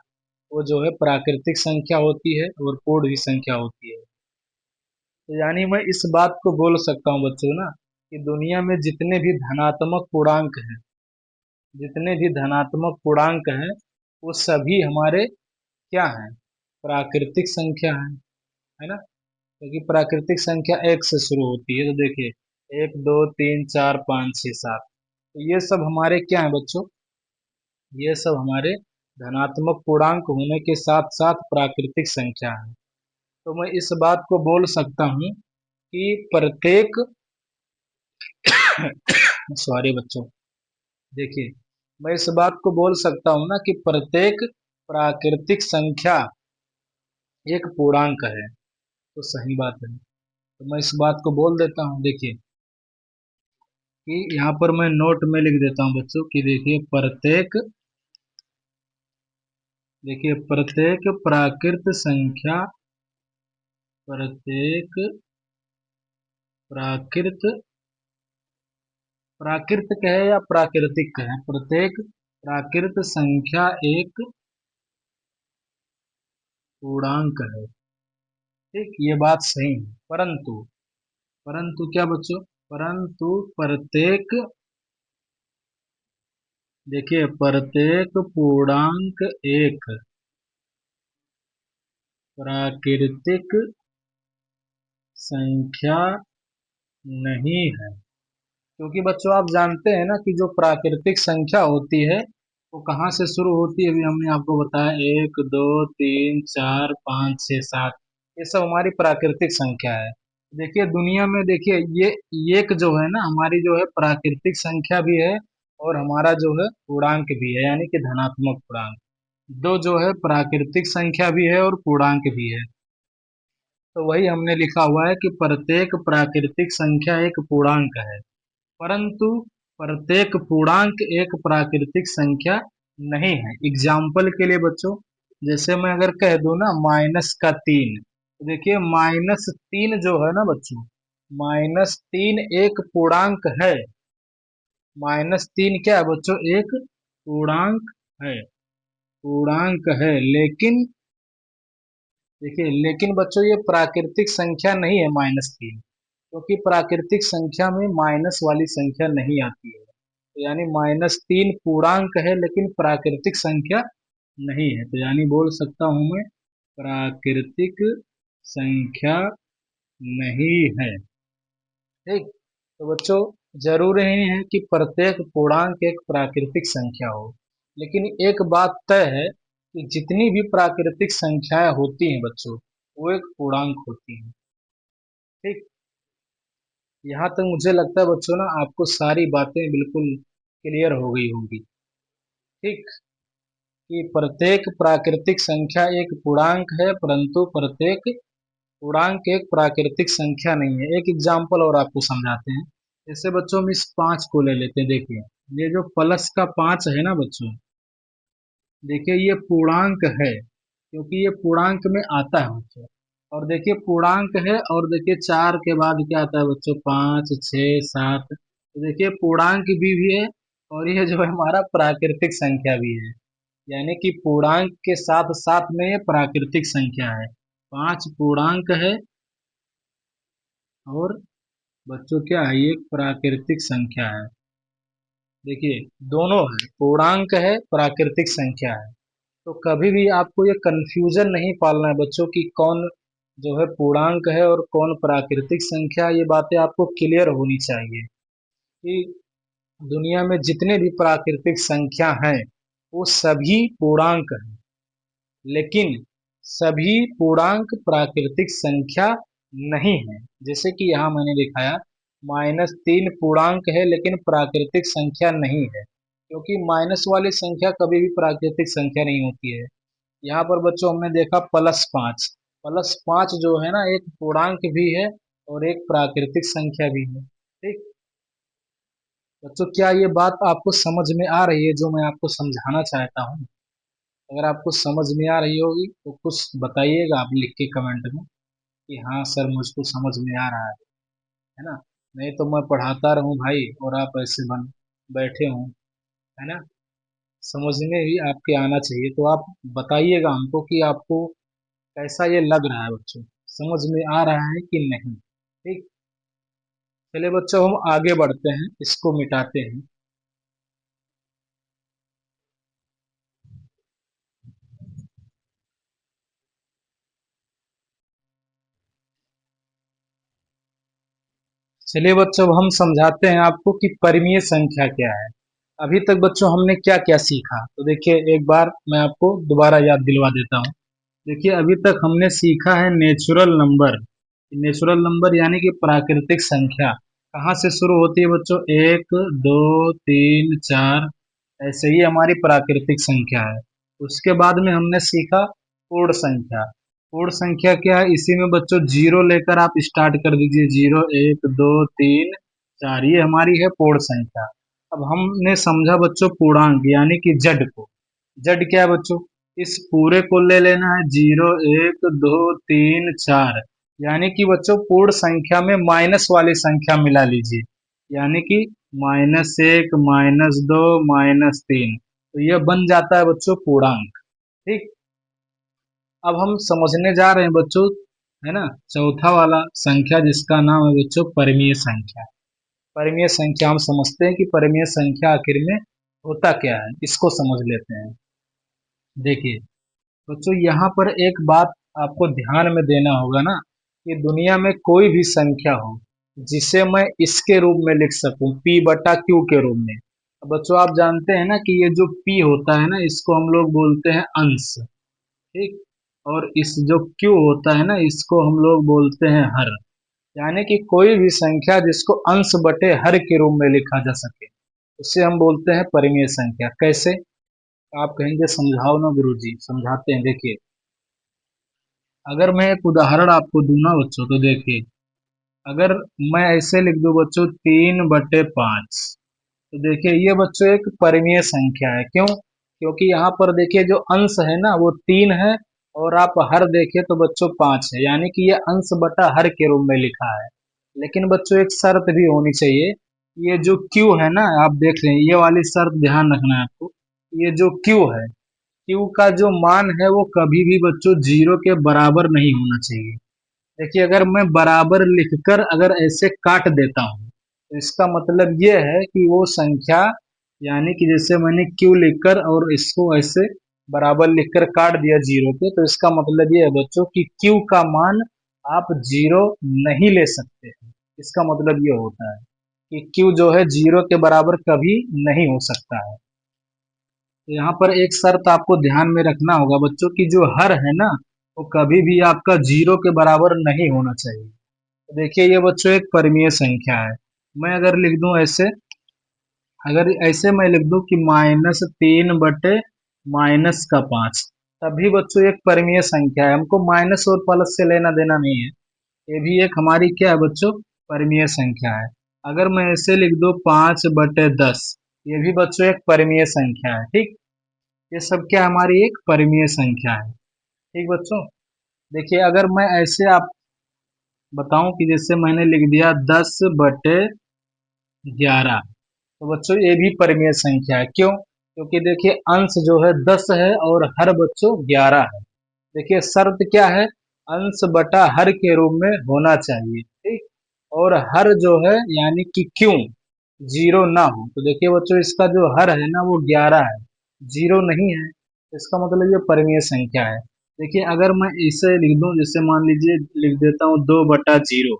वो जो है प्राकृतिक संख्या होती है और पूर्ण भी संख्या होती है। तो यानी मैं इस बात को बोल सकता हूँ बच्चों ना, कि दुनिया में जितने भी धनात्मक पूर्णांक हैं, जितने भी धनात्मक पूर्णांक हैं, वो सभी हमारे क्या हैं? प्राकृतिक संख्या है ना। क्योंकि प्राकृतिक संख्या एक से शुरू होती है, तो देखिए 1 2 3 4 5 6 7, तो ये सब हमारे क्या है बच्चों? ये सब हमारे धनात्मक पूर्णांक होने के साथ साथ प्राकृतिक संख्या है। तो मैं इस बात को बोल सकता हूँ कि प्रत्येक सॉरी बच्चों, देखिए, मैं इस बात को बोल सकता हूँ ना कि प्रत्येक प्राकृतिक संख्या एक पूर्णांक है। तो सही बात है, तो मैं इस बात को बोल देता हूँ। देखिए कि यहाँ पर मैं नोट में लिख देता हूँ बच्चों कि देखिए प्रत्येक प्राकृत संख्या, प्रत्येक प्राकृत प्राकृत कहे या प्राकृतिक कहे, प्रत्येक प्राकृत संख्या एक पूर्णांक है। ठीक, ये बात सही है, परंतु परंतु क्या बच्चों? परंतु प्रत्येक, देखिए प्रत्येक पूर्णांक एक प्राकृतिक संख्या नहीं है। क्योंकि बच्चों आप जानते हैं ना कि जो प्राकृतिक संख्या होती है वो कहाँ से शुरू होती है। अभी हमने आपको बताया 1 2 3 4 5 6 7, ये सब हमारी प्राकृतिक संख्या है। देखिए दुनिया में देखिए ये एक जो है ना हमारी जो है प्राकृतिक संख्या भी है और हमारा जो है पूर्णांक भी है, यानी कि धनात्मक पूर्णांक। दो जो है प्राकृतिक संख्या भी है और पूर्णांक भी है। तो वही हमने लिखा हुआ है कि प्रत्येक प्राकृतिक संख्या एक पूर्णांक है, परंतु प्रत्येक पूर्णांक एक प्राकृतिक संख्या नहीं है। एग्जाम्पल के लिए बच्चों, जैसे मैं अगर कह दूं ना -3, तो देखिए -3 जो है ना बच्चों, -3 एक पूर्णांक है। -3 क्या है बच्चों, एक पूर्णांक है, पूर्णांक है। लेकिन देखिए, लेकिन बच्चों ये प्राकृतिक संख्या नहीं है -3, क्योंकि प्राकृतिक संख्या में माइनस वाली संख्या नहीं आती है। तो यानी -3 पूर्णांक है लेकिन प्राकृतिक संख्या नहीं है। तो यानी बोल सकता हूं मैं, प्राकृतिक संख्या नहीं है। ठीक। तो बच्चों जरूरी नहीं है कि प्रत्येक पूर्णांक एक प्राकृतिक संख्या हो, लेकिन एक बात तय है कि जितनी भी प्राकृतिक संख्याएं होती हैं बच्चों, वो एक पूर्णांक होती हैं। ठीक। यहाँ तक मुझे लगता है बच्चों ना आपको सारी बातें बिल्कुल क्लियर हो गई होंगी। ठीक। कि प्रत्येक प्राकृतिक संख्या एक पूर्णांक है, परंतु प्रत्येक पूर्णांक एक प्राकृतिक संख्या नहीं है। एक एग्जाम्पल और आपको समझाते हैं। जैसे बच्चों हम इस 5 को ले लेते हैं। देखिए ये जो प्लस का 5 है ना बच्चों, देखिए ये पूर्णांक है, क्योंकि ये पूर्णांक में आता है बच्चों। और देखिए पूर्णांक है, और देखिए 4 के बाद क्या आता है बच्चों, 5 6 7। तो देखिए पूर्णांक भी है, और ये जो है हमारा प्राकृतिक संख्या भी है। यानी कि पूर्णांक के साथ साथ में ये प्राकृतिक संख्या है। 5 पूर्णांक है और बच्चों क्या है, ये प्राकृतिक संख्या है। देखिए दोनों है, पूर्णांक है प्राकृतिक संख्या है। तो कभी भी आपको ये कंफ्यूजन नहीं पालना है बच्चों कि कौन जो है पूर्णांक है और कौन प्राकृतिक संख्या। ये बातें आपको क्लियर होनी चाहिए कि दुनिया में जितने भी प्राकृतिक संख्या हैं वो सभी पूर्णांक हैं, लेकिन सभी पूर्णांक प्राकृतिक संख्या नहीं है। जैसे कि यहाँ मैंने दिखाया -3 पूर्णांक है लेकिन प्राकृतिक संख्या नहीं है, क्योंकि माइनस वाली संख्या कभी भी प्राकृतिक संख्या नहीं होती है। यहाँ पर बच्चों हमने देखा +5, +5 जो है ना एक पूर्णांक भी है और एक प्राकृतिक संख्या भी है। ठीक। बच्चों क्या ये बात आपको समझ में आ रही है जो मैं आपको समझाना चाहता हूँ? अगर आपको समझ में आ रही होगी तो कुछ बताइएगा आप लिख के कमेंट में कि हाँ सर मुझको समझ में आ रहा है ना। नहीं तो मैं पढ़ाता रहूं भाई और आप ऐसे बन बैठे हों, है ना। समझने भी आपके आना चाहिए, तो आप बताइएगा हमको कि आपको कैसा ये लग रहा है बच्चों, समझ में आ रहा है कि नहीं। ठीक। चलिए बच्चों हम आगे बढ़ते हैं, इसको मिटाते हैं। चलिए बच्चों अब हम समझाते हैं आपको कि परिमेय संख्या क्या है। अभी तक बच्चों हमने क्या क्या सीखा, तो देखिए एक बार मैं आपको दोबारा याद दिलवा देता हूँ। देखिए अभी तक हमने सीखा है नेचुरल नंबर। नेचुरल नंबर यानी कि प्राकृतिक संख्या कहाँ से शुरू होती है बच्चों, 1 2 3 4, ऐसे ही हमारी प्राकृतिक संख्या है। उसके बाद में हमने सीखा पूर्ण संख्या। पूर्ण संख्या क्या है, इसी में बच्चों जीरो लेकर आप स्टार्ट कर दीजिए, 0 1 2 3 4, ये हमारी है पूर्ण संख्या। अब हमने समझा बच्चों पूर्णांक यानी कि जड को। जड क्या है बच्चों, इस पूरे को ले लेना है, 0 1 2 3 4, यानी कि बच्चों पूर्ण संख्या में माइनस वाली संख्या मिला लीजिए, यानी कि -1 -2 -3, तो यह बन जाता है बच्चों पूर्णांक। ठीक। अब हम समझने जा रहे हैं बच्चों, है ना, चौथा वाला संख्या जिसका नाम है बच्चों परिमेय संख्या। परिमेय संख्या हम समझते हैं कि परिमेय संख्या आखिर में होता क्या है, इसको समझ लेते हैं। देखिए बच्चों यहाँ पर एक बात आपको ध्यान में देना होगा ना, कि दुनिया में कोई भी संख्या हो, जिसे मैं इसके रूप में लिख सकूं, P बटा Q के रूप में। अब बच्चों आप जानते हैं ना कि ये जो P होता है ना, इसको हम लोग बोलते हैं अंश, ठीक। और इस जो Q होता है ना, इसको हम लोग बोलते हैं हर। यानी कि कोई भी संख्या जिसको अंश बटे हर के रूप में लिखा जा सके, उसे हम बोलते हैं परिमेय संख्या। कैसे? आप कहेंगे समझाओ ना गुरुजी। समझाते हैं, देखिए। अगर मैं एक उदाहरण आपको दूं ना बच्चों, तो देखिए, अगर मैं ऐसे लिख दूं बच्चों 3/5, तो देखिए ये बच्चों एक परिमेय संख्या है। क्यों? क्योंकि यहाँ पर देखिए जो अंश है ना वो 3 है, और आप हर देखिए तो बच्चों 5 है, यानी कि ये अंश बटा हर के रूप में लिखा है। लेकिन बच्चों एक शर्त भी होनी चाहिए। ये जो Q है ना, आप देख रहे हैं, ये वाली शर्त ध्यान रखना है आपको। ये जो Q है, Q का जो मान है वो कभी भी बच्चों 0 के बराबर नहीं होना चाहिए। देखिए अगर मैं बराबर लिखकर अगर ऐसे काट देता हूँ, तो इसका मतलब ये है कि वो संख्या, यानी कि जैसे मैंने Q लिखकर और इसको ऐसे बराबर लिखकर काट दिया 0 पे, तो इसका मतलब ये है बच्चों कि Q का मान आप 0 नहीं ले सकते हैं। इसका मतलब ये होता है कि Q जो है 0 के बराबर कभी नहीं हो सकता है। तो यहाँ पर एक शर्त आपको ध्यान में रखना होगा बच्चों की, जो हर है ना वो कभी भी आपका 0 के बराबर नहीं होना चाहिए। तो देखिए ये बच्चों एक परिमेय संख्या है। मैं अगर लिख दूं ऐसे, अगर ऐसे मैं लिख दूं कि -3/-5, तब भी बच्चों एक परिमेय संख्या है। हमको माइनस और प्लस से लेना देना नहीं है। ये भी एक हमारी क्या है बच्चों, परिमेय संख्या है। अगर मैं ऐसे लिख दूं 5/10, ये भी बच्चों एक परिमेय संख्या है, ठीक। ये सब क्या हमारी एक परिमेय संख्या है, ठीक बच्चों। देखिए अगर मैं ऐसे आप बताऊं कि जैसे मैंने लिख दिया 10/11, तो बच्चों ये भी परिमेय संख्या है। क्यों? क्योंकि देखिए अंश जो है 10 है और हर बच्चों 11 है। देखिए शर्त क्या है, अंश बटा हर के रूप में होना चाहिए, ठीक। और हर जो है यानी कि क्यों 0 ना हो। तो देखिए बच्चों इसका जो हर है ना वो 11 है, 0 नहीं है। इसका मतलब ये परिमेय संख्या है। देखिए अगर मैं इसे लिख दूं, जैसे मान लीजिए लिख देता हूँ 2/0।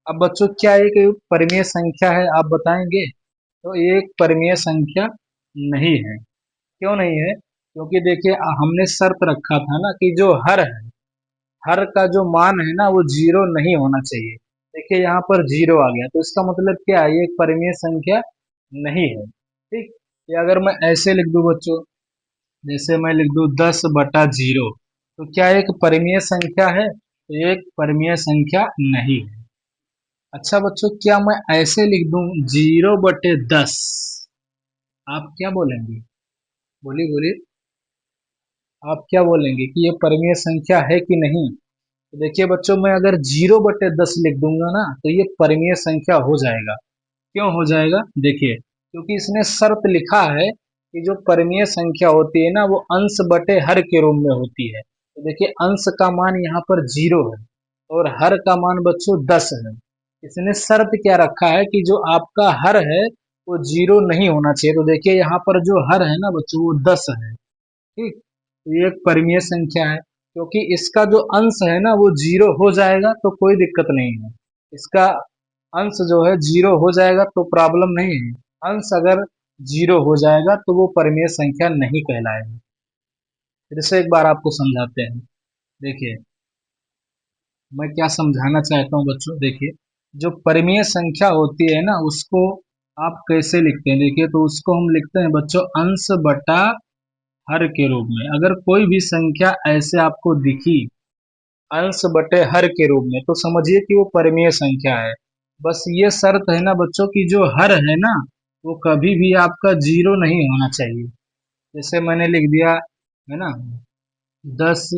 अब बच्चों क्या एक परिमेय संख्या है, आप बताएंगे? तो ये एक परिमेय संख्या नहीं है। क्यों नहीं है? क्योंकि देखिए हमने शर्त रखा था ना कि जो हर है, हर का जो मान है ना वो 0 नहीं होना चाहिए। देखिए यहाँ पर 0 आ गया, तो इसका मतलब क्या है, ये एक परिमेय संख्या नहीं है, ठीक। या अगर मैं ऐसे लिख दूं बच्चों, जैसे मैं लिख दूं 10/0, तो क्या एक परिमेय संख्या है? तो ये एक परिमेय संख्या नहीं है। अच्छा बच्चों, क्या मैं ऐसे लिख दूं 0/10, आप क्या बोलेंगे? बोलिए बोलिए, आप क्या बोलेंगे कि ये परिमेय संख्या है कि नहीं? तो देखिए बच्चों, मैं अगर 0/10 लिख दूंगा ना, तो ये परिमेय संख्या हो जाएगा। क्यों हो जाएगा? देखिए क्योंकि इसने शर्त लिखा है कि जो परिमेय संख्या होती है ना वो अंश बटे हर के रूप में होती है। तो देखिए अंश का मान यहाँ पर 0 है और हर का मान बच्चों 10 है। इसने शर्त क्या रखा है कि जो आपका हर है वो 0 नहीं होना चाहिए। तो देखिए यहाँ पर जो हर है ना बच्चों वो 10 है, ठीक। तो ये एक परिमेय संख्या है, क्योंकि इसका जो अंश है ना वो 0 हो जाएगा तो कोई दिक्कत नहीं है। इसका अंश जो है 0 हो जाएगा तो प्रॉब्लम नहीं है। अंश अगर 0 हो जाएगा तो वो परिमेय संख्या नहीं कहलाएगा। फिर से एक बार आपको समझाते हैं, देखिए मैं क्या समझाना चाहता हूँ बच्चों। देखिए जो परिमेय संख्या होती है ना उसको आप कैसे लिखते हैं, देखिए तो उसको हम लिखते हैं बच्चों अंश बटा हर के रूप में। अगर कोई भी संख्या ऐसे आपको दिखी अंश बटे हर के रूप में, तो समझिए कि वो परिमेय संख्या है। बस ये शर्त है ना बच्चों की जो हर है ना वो कभी भी आपका 0 नहीं होना चाहिए। जैसे मैंने लिख दिया है ना 10,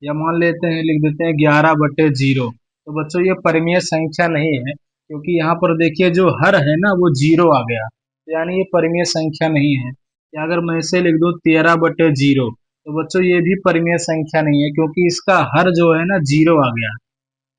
या मान लेते हैं लिख देते हैं 11/0, तो बच्चों ये परिमेय संख्या नहीं है, क्योंकि यहाँ पर देखिए जो हर है ना वो 0 आ गया, तो यानी ये परिमेय संख्या नहीं है। या अगर मैं इसे लिख दूं 13/0, तो बच्चों ये भी परिमेय संख्या नहीं है, क्योंकि इसका हर जो है ना 0 आ गया।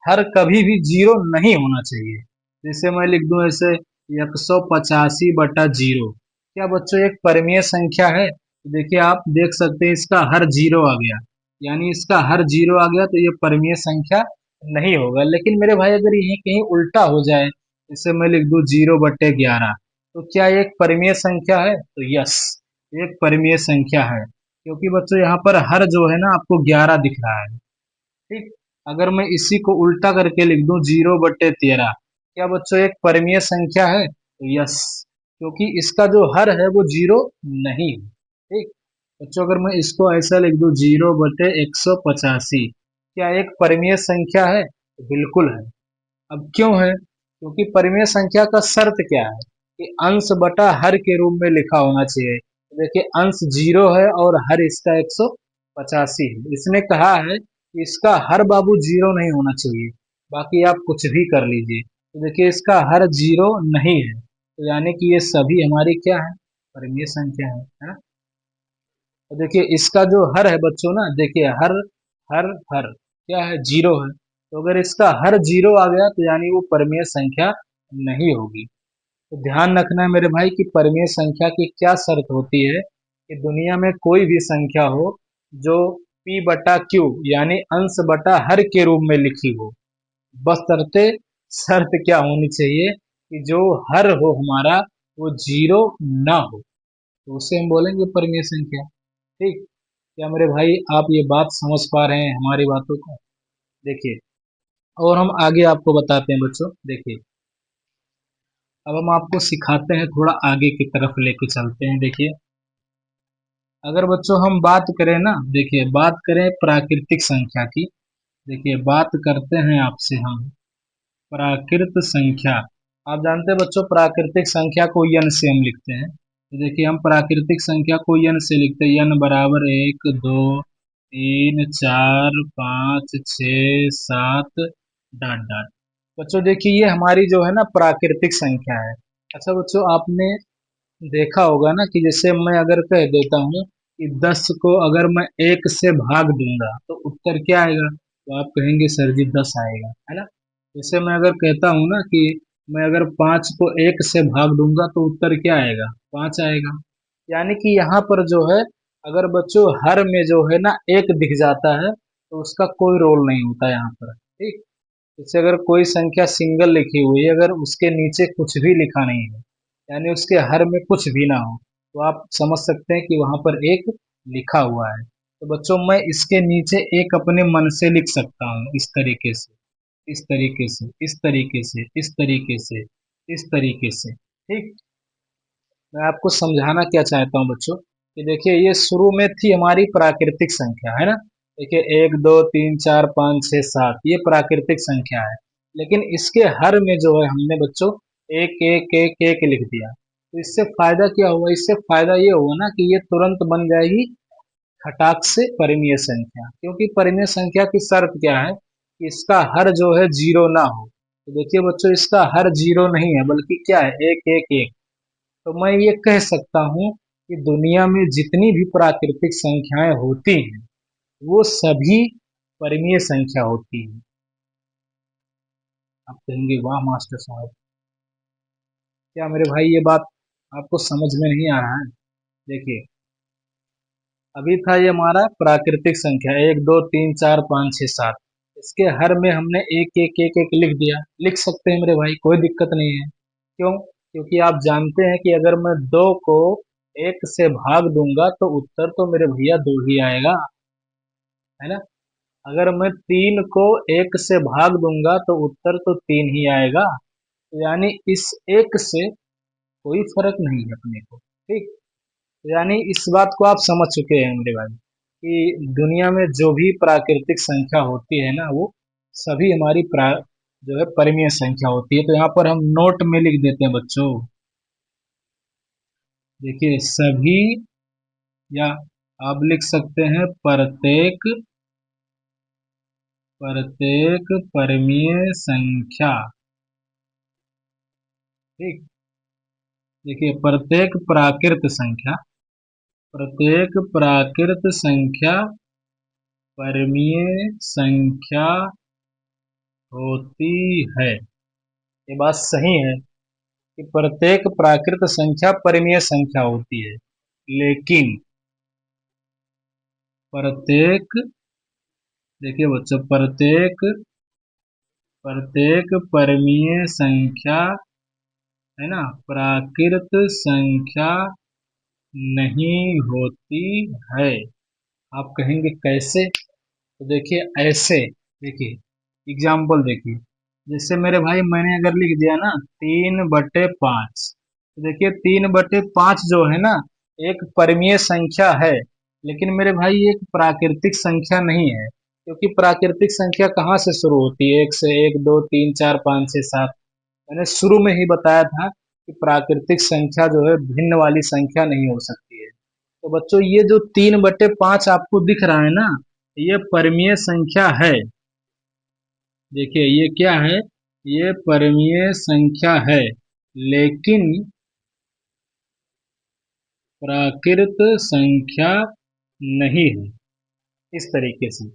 हर कभी भी 0 नहीं होना चाहिए। जैसे मैं लिख दूं ऐसे 185/0, क्या बच्चों एक परिमेय संख्या है? तो देखिए आप देख सकते हैं इसका हर 0 आ गया, यानी इसका हर 0 आ गया तो ये परिमेय संख्या नहीं होगा। लेकिन मेरे भाई अगर ये कहीं उल्टा हो जाए, जैसे मैं लिख दूं 0/11, तो क्या ये एक परिमेय संख्या है? तो यस, ये एक परिमेय संख्या है, क्योंकि बच्चों यहाँ पर हर जो है ना आपको 11 दिख रहा है। ठीक। अगर मैं इसी को उल्टा करके लिख दूं 0/13, क्या बच्चों एक परिमेय संख्या है? तो यस, क्योंकि इसका जो हर है वो 0 नहीं है। ठीक। बच्चों अगर मैं इसको ऐसा लिख दूं 0/185, क्या एक परिमेय संख्या है? तो बिल्कुल है। अब क्यों है? क्योंकि परिमेय संख्या का शर्त क्या है कि अंश बटा हर के रूप में लिखा होना चाहिए। तो देखिए अंश 0 है और हर इसका 185 है। इसने कहा है कि इसका हर बाबू 0 नहीं होना चाहिए, बाकी आप कुछ भी कर लीजिए। तो देखिए इसका हर 0 नहीं है, तो यानी कि ये सभी हमारी क्या है? परिमेय संख्या है ना? तो देखिए इसका जो हर है बच्चों ना, देखिए हर हर हर क्या है? 0 है। तो अगर इसका हर 0 आ गया तो यानी वो परिमेय संख्या नहीं होगी। तो ध्यान रखना है मेरे भाई कि परिमेय संख्या की क्या शर्त होती है कि दुनिया में कोई भी संख्या हो जो p/q यानी अंश बटा हर के रूप में लिखी हो, बशर्ते शर्त क्या होनी चाहिए कि जो हर हो हमारा वो 0 ना हो, तो उसे हम बोलेंगे परिमेय संख्या। ठीक। क्या मेरे भाई आप ये बात समझ पा रहे हैं हमारी बातों को? देखिए, और हम आगे आपको बताते हैं बच्चों। देखिए अब हम आपको सिखाते हैं, थोड़ा आगे की तरफ लेके चलते हैं। देखिए अगर बच्चों हम बात करें ना, देखिए बात करें प्राकृतिक संख्या की। देखिए बात करते हैं आपसे हम प्राकृत संख्या। आप जानते हैं बच्चों प्राकृतिक संख्या को यन से हम लिखते हैं। तो देखिए हम प्राकृतिक संख्या को यन से लिखते हैं, यन बराबर 1 2 3 4 5 6 7 डॉट डॉट। बच्चों देखिए ये हमारी जो है ना प्राकृतिक संख्या है। अच्छा बच्चों आपने देखा होगा ना कि जैसे मैं अगर कह देता हूँ कि 10 को अगर मैं 1 से भाग दूंगा तो उत्तर क्या आएगा? तो आप कहेंगे सर जी 10 आएगा, है ना? जैसे मैं अगर कहता हूँ ना कि मैं अगर 5 को 1 से भाग दूंगा तो उत्तर क्या आएगा? 5 आएगा। यानी कि यहाँ पर जो है, अगर बच्चों हर में जो है ना एक दिख जाता है तो उसका कोई रोल नहीं होता यहाँ पर। ठीक। जैसे अगर कोई संख्या सिंगल लिखी हुई है, अगर उसके नीचे कुछ भी लिखा नहीं है, यानी उसके हर में कुछ भी ना हो, तो आप समझ सकते हैं कि वहां पर एक लिखा हुआ है। तो बच्चों मैं इसके नीचे एक अपने मन से लिख सकता हूँ, इस तरीके से, इस तरीके से, इस तरीके से, इस तरीके से, इस तरीके से। ठीक। मैं आपको समझाना क्या चाहता हूँ बच्चों कि देखिए ये शुरू में थी हमारी प्राकृतिक संख्या, है ना? देखिए 1 2 3 4 5 6 7 ये प्राकृतिक संख्या है। लेकिन इसके हर में जो है हमने बच्चों एक एक एक एक लिख दिया। तो इससे फायदा क्या हुआ? इससे फायदा ये हुआ ना कि ये तुरंत बन जाएगी खटाक से परिमेय संख्या। क्योंकि परिमेय संख्या की शर्त क्या है कि इसका हर जो है 0 ना हो। तो देखिए बच्चों इसका हर 0 नहीं है, बल्कि क्या है? एक एक एक। तो मैं ये कह सकता हूँ कि दुनिया में जितनी भी प्राकृतिक संख्याएं होती हैं वो सभी परिमेय संख्या होती हैं। आप कहेंगे वाह मास्टर साहब, क्या मेरे भाई ये बात आपको समझ में नहीं आ रहा है? देखिए अभी था ये हमारा प्राकृतिक संख्या 1 2 3 4 5 6 7, इसके हर में हमने एक एक एक एक लिख दिया। लिख सकते हैं मेरे भाई, कोई दिक्कत नहीं है। क्यों? क्योंकि आप जानते हैं कि अगर मैं 2 को 1 से भाग दूंगा तो उत्तर तो मेरे भैया 2 ही आएगा, है ना? अगर मैं 3 को 1 से भाग दूंगा तो उत्तर तो 3 ही आएगा। तो यानी इस एक से कोई फर्क नहीं है अपने को। ठीक। यानी इस बात को आप समझ चुके हैं मेरे भाई कि दुनिया में जो भी प्राकृतिक संख्या होती है ना वो सभी हमारी जो है परिमेय संख्या होती है। तो यहाँ पर हम नोट में लिख देते हैं बच्चों। देखिए सभी, या आप लिख सकते हैं प्रत्येक, प्रत्येक परिमेय संख्या। ठीक। देखिए प्रत्येक प्राकृत संख्या, प्रत्येक प्राकृत संख्या परिमेय संख्या होती है। ये बात सही है कि प्रत्येक प्राकृत संख्या परिमेय संख्या होती है, लेकिन प्रत्येक, देखिए बच्चों प्रत्येक प्रत्येक परमीय संख्या, है ना, प्राकृत संख्या नहीं होती है। आप कहेंगे कैसे? तो देखिए ऐसे, देखिए एग्जाम्पल देखिए, जैसे मेरे भाई मैंने अगर लिख दिया ना 3/5, तो देखिए 3/5 जो है ना एक परिमेय संख्या है, लेकिन मेरे भाई ये एक प्राकृतिक संख्या नहीं है, क्योंकि प्राकृतिक संख्या कहाँ से शुरू होती है? एक से, एक, दो, तीन, चार, पाँच, छः, सात। मैंने शुरू में ही बताया था कि प्राकृतिक संख्या जो है भिन्न वाली संख्या नहीं हो सकती है। तो बच्चों ये जो 3/5 आपको दिख रहा है ना, ये परिमेय संख्या है। देखिए ये क्या है? ये परिमेय संख्या है, लेकिन प्राकृत संख्या नहीं है, इस तरीके से।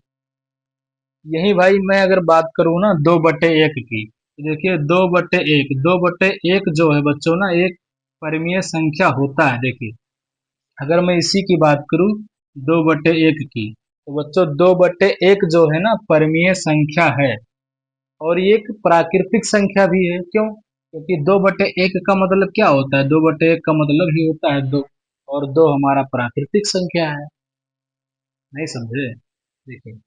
यही भाई मैं अगर बात करूँ ना 2/1 की, तो देखिए 2/1, 2/1 जो है बच्चों ना एक परिमेय संख्या होता है। देखिए अगर मैं इसी की बात करूँ 2/1 की, तो बच्चों 2/1 जो है ना परिमेय संख्या है, और ये एक प्राकृतिक संख्या भी है। क्यों? क्योंकि 2/1 का मतलब क्या होता है? 2/1 का मतलब ही होता है दो, और दो हमारा प्राकृतिक संख्या है। नहीं समझे? देखिए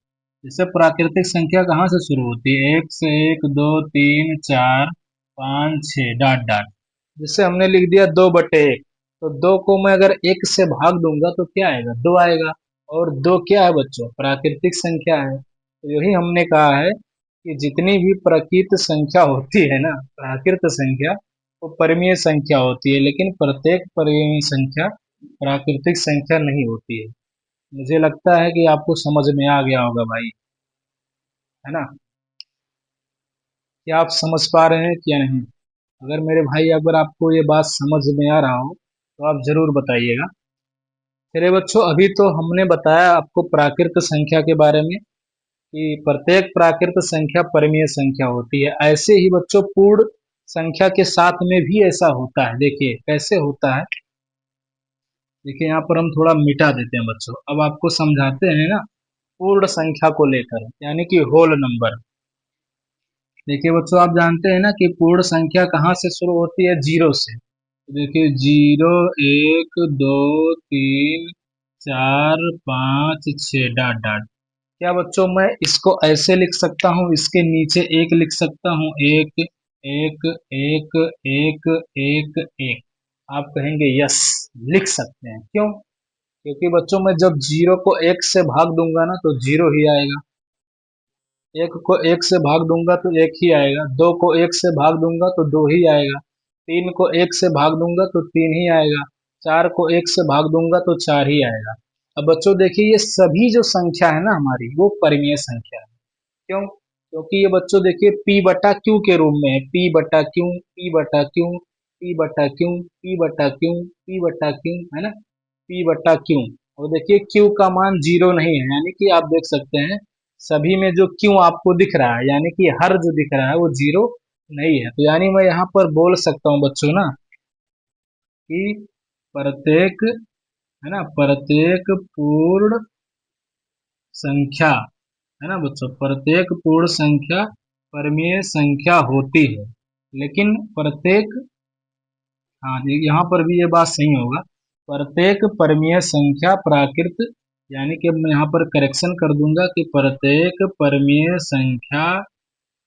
जैसे प्राकृतिक संख्या कहाँ से शुरू होती है? एक से, एक, दो, तीन, चार, पाँच, छः, डॉट डॉट। जैसे हमने लिख दिया 2/1, तो दो को मैं अगर एक से भाग दूंगा तो क्या आएगा? दो आएगा। और दो क्या है बच्चों? प्राकृतिक संख्या है। तो यही हमने कहा है कि जितनी भी प्राकृत संख्या होती है ना, प्राकृत संख्या, वो परिमेय संख्या होती है, लेकिन प्रत्येक परिमेय संख्या प्राकृतिक संख्या नहीं होती है। मुझे लगता है कि आपको समझ में आ गया होगा भाई, है ना? क्या आप समझ पा रहे हैं क्या नहीं? अगर मेरे भाई अगर आपको ये बात समझ में आ रहा हो तो आप जरूर बताइएगा। चलिए बच्चों, अभी तो हमने बताया आपको प्राकृत संख्या के बारे में कि प्रत्येक प्राकृत संख्या परिमेय संख्या होती है। ऐसे ही बच्चों पूर्ण संख्या के साथ में भी ऐसा होता है। देखिए कैसे होता है, देखिए यहाँ पर हम थोड़ा मिटा देते हैं बच्चों, अब आपको समझाते हैं ना पूर्ण संख्या को लेकर, यानी कि होल नंबर। देखिए बच्चों आप जानते हैं ना कि पूर्ण संख्या कहाँ से शुरू होती है? जीरो से। तो देखिए जीरो, एक, दो, तीन, चार, पाँच, छः, डॉट डॉट। क्या बच्चों मैं इसको ऐसे लिख सकता हूँ, इसके नीचे एक लिख सकता हूँ? एक, एक, एक, एक, एक, एक। आप कहेंगे यस, लिख सकते हैं। क्यों? क्योंकि बच्चों मैं जब जीरो को एक से भाग दूंगा ना तो जीरो ही आएगा, एक को एक से भाग दूंगा तो एक ही आएगा, दो को एक से भाग दूंगा तो दो ही आएगा, तीन को एक से भाग दूंगा तो तीन ही आएगा, चार को एक से भाग दूंगा तो चार ही आएगा। अब बच्चों देखिए ये सभी जो संख्या है ना हमारी वो परिमेय संख्या है। क्यों? क्योंकि ये बच्चों देखिए पी बटा क्यू के रूप में है, पी बटा क्यू, पी बटा क्यू, पी बटा क्यू, पी बटा क्यू, पी बटा क्यू, है ना, पी बटा क्यू। और देखिए क्यू का मान जीरो नहीं है, यानी कि आप देख सकते हैं सभी में जो क्यू आपको दिख रहा है, यानी कि हर जो दिख रहा है वो जीरो नहीं है। तो यानी मैं यहाँ पर बोल सकता हूँ बच्चों ना कि प्रत्येक, है ना, प्रत्येक पूर्ण संख्या, है ना बच्चों, प्रत्येक पूर्ण संख्या परिमेय संख्या होती है, लेकिन प्रत्येक, हाँ यहाँ पर भी ये बात सही होगा, प्रत्येक परिमेय संख्या प्राकृत, यानी कि मैं यहाँ पर करेक्शन कर दूंगा कि प्रत्येक परिमेय संख्या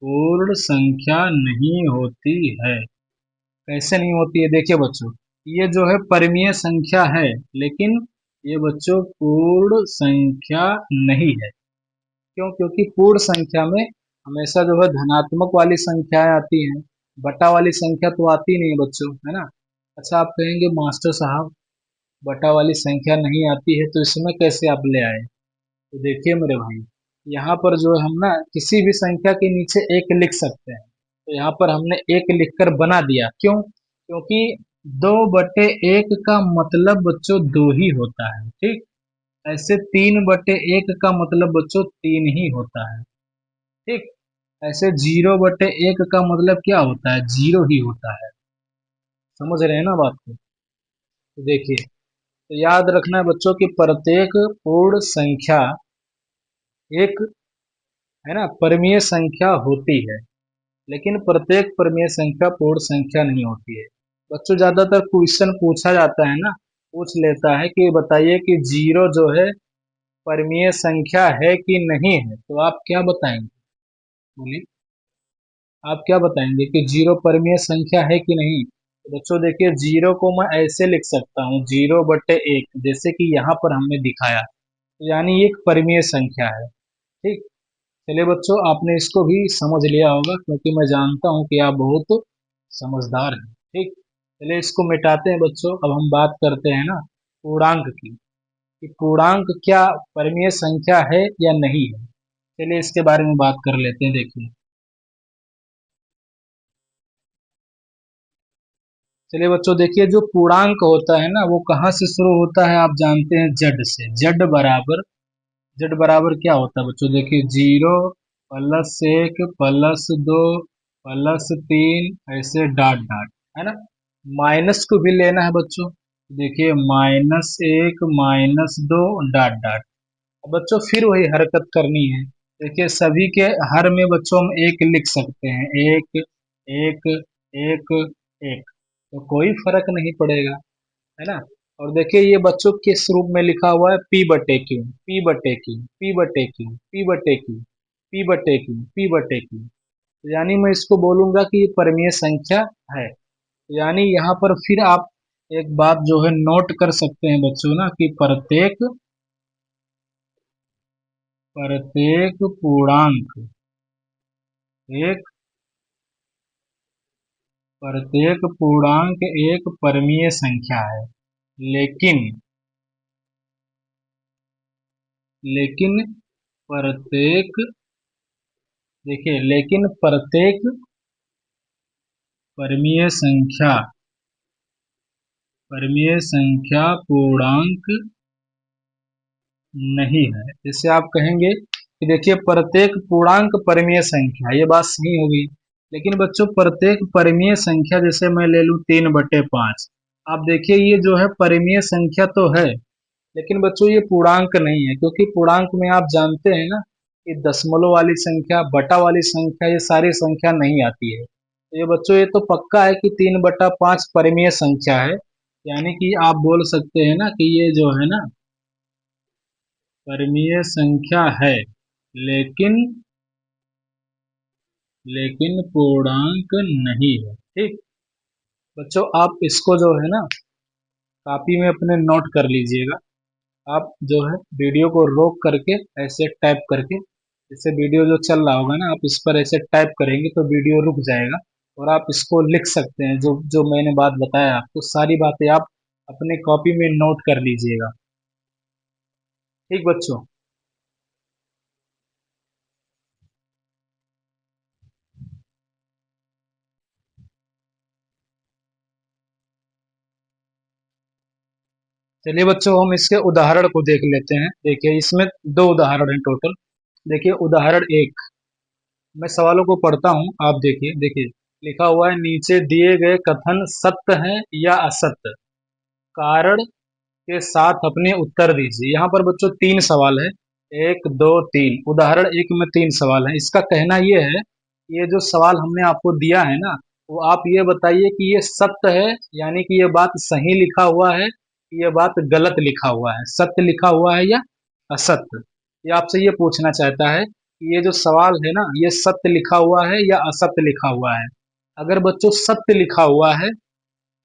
पूर्ण संख्या नहीं होती है। कैसे नहीं होती है? देखिए बच्चों ये जो है परिमेय संख्या है, लेकिन ये बच्चों पूर्ण संख्या नहीं है। क्यों? क्योंकि पूर्ण संख्या में हमेशा जो है धनात्मक वाली संख्याएं आती हैं, बटा वाली संख्या तो आती नहीं है बच्चों, है ना? अच्छा आप कहेंगे मास्टर साहब बटा वाली संख्या नहीं आती है तो इसमें कैसे आप ले आए? तो देखिए मेरे भाई यहाँ पर जो है हम ना किसी भी संख्या के नीचे एक लिख सकते हैं, तो यहाँ पर हमने एक लिखकर बना दिया। क्यों? क्योंकि 2/1 का मतलब बच्चों दो ही होता है, ठीक? ऐसे 3/1 का मतलब बच्चों तीन ही होता है, ठीक? ऐसे 0/1 का मतलब क्या होता है? जीरो ही होता है। समझ रहे हैं ना बात को? तो देखिए, तो याद रखना है बच्चों कि प्रत्येक पूर्ण संख्या एक, है ना, परिमेय संख्या होती है। लेकिन प्रत्येक परिमेय संख्या पूर्ण संख्या नहीं होती है। बच्चों ज्यादातर क्वेश्चन पूछा जाता है ना, पूछ लेता है कि बताइए कि जीरो जो है परिमेय संख्या है कि नहीं है, तो आप क्या बताएंगे? बोलिए, आप क्या बताएंगे कि जीरो परिमेय संख्या है कि नहीं? तो बच्चों देखिए, जीरो को मैं ऐसे लिख सकता हूँ, 0/1, जैसे कि यहाँ पर हमने दिखाया, तो यानी एक परिमेय संख्या है। ठीक। चलिए बच्चों, आपने इसको भी समझ लिया होगा, क्योंकि मैं जानता हूँ कि आप बहुत समझदार हैं। ठीक। चलिए इसको मिटाते हैं बच्चों। अब हम बात करते हैं ना पूर्णांक की, कि पूर्णांक क्या परिमेय संख्या है या नहीं है। चलिए इसके बारे में बात कर लेते हैं। देखिए, चलिए बच्चों देखिए, जो पूर्णांक होता है ना, वो कहाँ से शुरू होता है? आप जानते हैं जड से। जड बराबर क्या होता है बच्चों? देखिए, 0+1 +2 +3 ऐसे डॉट डॉट, है ना। माइनस को भी लेना है बच्चों। देखिए, -1 -2 डॉट डॉट। बच्चों फिर वही हरकत करनी है। देखिए, सभी के हर में बच्चों हम एक लिख सकते हैं, एक एक एक एक, तो कोई फर्क नहीं पड़ेगा, है ना। और देखिए, ये बच्चों किस रूप में लिखा हुआ है? p/q, p/q, p/q, p/q, p/q, p/q। यानी मैं इसको बोलूंगा कि ये परिमेय संख्या है। यानी यहाँ पर फिर आप एक बात जो है नोट कर सकते हैं बच्चों ना, कि प्रत्येक प्रत्येक पूर्णांक एक प्रत्येक पूर्णांक एक परिमेय संख्या है। लेकिन लेकिन प्रत्येक देखिए, लेकिन प्रत्येक परिमेय संख्या पूर्णांक नहीं है। जैसे आप कहेंगे कि देखिए, प्रत्येक पूर्णांक परिमेय संख्या, ये बात सही होगी। लेकिन बच्चों, प्रत्येक परिमेय संख्या, जैसे मैं ले लूं 3/5, आप देखिए ये जो है परिमेय संख्या तो है, लेकिन बच्चों ये पूर्णांक नहीं है, क्योंकि पूर्णांक में आप जानते हैं ना कि दशमलव वाली संख्या, बटा वाली संख्या, ये सारी संख्या नहीं आती है। तो ये बच्चों, ये तो पक्का है कि 3/5 परिमेय संख्या है। यानी कि आप बोल सकते हैं ना कि ये जो है ना परिमेय संख्या है, लेकिन पूर्णांक नहीं है। ठीक। बच्चों, आप इसको जो है ना कॉपी में अपने नोट कर लीजिएगा। आप जो है वीडियो को रोक करके ऐसे टाइप करके, जैसे वीडियो जो चल रहा होगा ना, आप इस पर ऐसे टाइप करेंगे तो वीडियो रुक जाएगा, और आप इसको लिख सकते हैं। जो जो मैंने बात बताया आपको, सारी बातें आप अपने कॉपी में नोट कर लीजिएगा। ठीक बच्चों। चलिए बच्चों, हम इसके उदाहरण को देख लेते हैं। देखिए, इसमें दो उदाहरण हैं टोटल। देखिए, उदाहरण एक, मैं सवालों को पढ़ता हूँ, आप देखिए। देखिए, लिखा हुआ है, नीचे दिए गए कथन सत्य है या असत्य, कारण के साथ अपने उत्तर दीजिए। यहाँ पर बच्चों तीन सवाल है, एक दो तीन। उदाहरण एक में तीन सवाल है। इसका कहना ये है, ये जो सवाल हमने आपको दिया है ना, वो आप ये बताइए कि ये सत्य है, यानी कि ये बात सही लिखा हुआ है, कि ये बात गलत लिखा हुआ है, सत्य लिखा हुआ है या असत्य। ये आपसे ये पूछना चाहता है कि ये जो सवाल है ना, ये सत्य लिखा हुआ है या असत्य लिखा हुआ है। अगर बच्चों सत्य लिखा हुआ है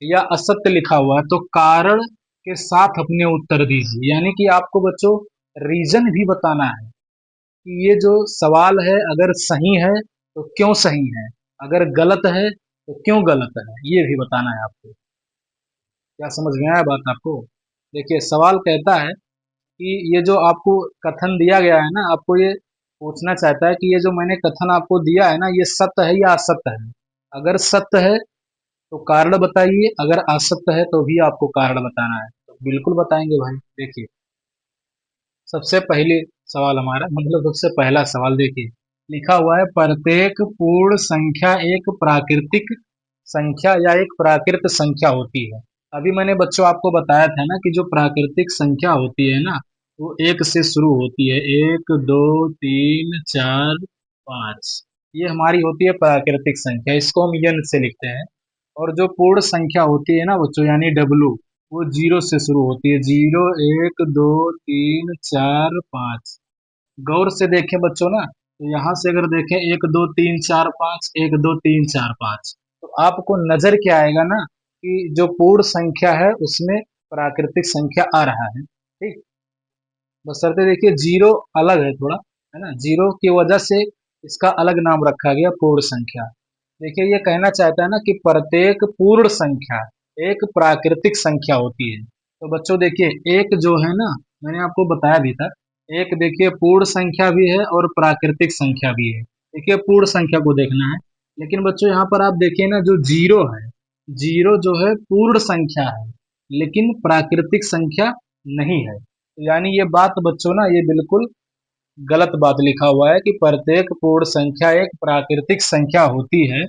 या असत्य लिखा हुआ है, तो कारण के साथ अपने उत्तर दीजिए। यानी कि आपको बच्चों रीजन भी बताना है कि ये जो सवाल है, अगर सही है तो क्यों सही है, अगर गलत है तो क्यों गलत है, ये भी बताना है आपको। क्या समझ में आया बात आपको? देखिए, सवाल कहता है कि ये जो आपको कथन दिया गया है ना, आपको ये पूछना चाहता है कि ये जो मैंने कथन आपको दिया है ना, ये सत्य है या असत्य है। अगर सत्य है तो कारण बताइए, अगर असत्य है तो भी आपको कारण बताना है। तो बिल्कुल बताएंगे भाई। देखिए, सबसे पहले सवाल हमारा, मतलब सबसे पहला सवाल देखिए, लिखा हुआ है, प्रत्येक पूर्ण संख्या एक प्राकृतिक संख्या या एक प्राकृत संख्या होती है। अभी मैंने बच्चों आपको बताया था ना कि जो प्राकृतिक संख्या होती है ना, वो एक से शुरू होती है, 1 2 3 4 5। ये हमारी होती है प्राकृतिक संख्या, इसको हम यन से लिखते हैं। और जो पूर्ण संख्या होती है ना बच्चों, यानी डब्लू, वो जीरो से शुरू होती है। जीरो, एक, दो, तीन, चार, पाँच। गौर से देखें बच्चों ना, तो यहाँ से अगर देखें एक दो तीन चार पाँच, एक दो तीन चार पाँच, तो आपको नजर क्या आएगा ना कि जो पूर्ण संख्या है उसमें प्राकृतिक संख्या आ रहा है। ठीक, बशर्ते देखिए जीरो अलग है थोड़ा, है ना, जीरो की वजह से इसका अलग नाम रखा गया पूर्ण संख्या। देखिए ये कहना चाहता है ना कि प्रत्येक पूर्ण संख्या एक प्राकृतिक संख्या होती है। तो बच्चों देखिए एक जो है ना, मैंने आपको बताया भी था, एक देखिए पूर्ण संख्या भी है और प्राकृतिक संख्या भी है। देखिए पूर्ण संख्या को देखना है, लेकिन बच्चों यहाँ पर आप देखिए ना, जो जीरो है, जीरो जो है पूर्ण संख्या है लेकिन प्राकृतिक संख्या नहीं है। तो यानी ये बात बच्चों ना, ये बिल्कुल गलत बात लिखा हुआ है कि प्रत्येक पूर्ण संख्या एक प्राकृतिक संख्या होती है।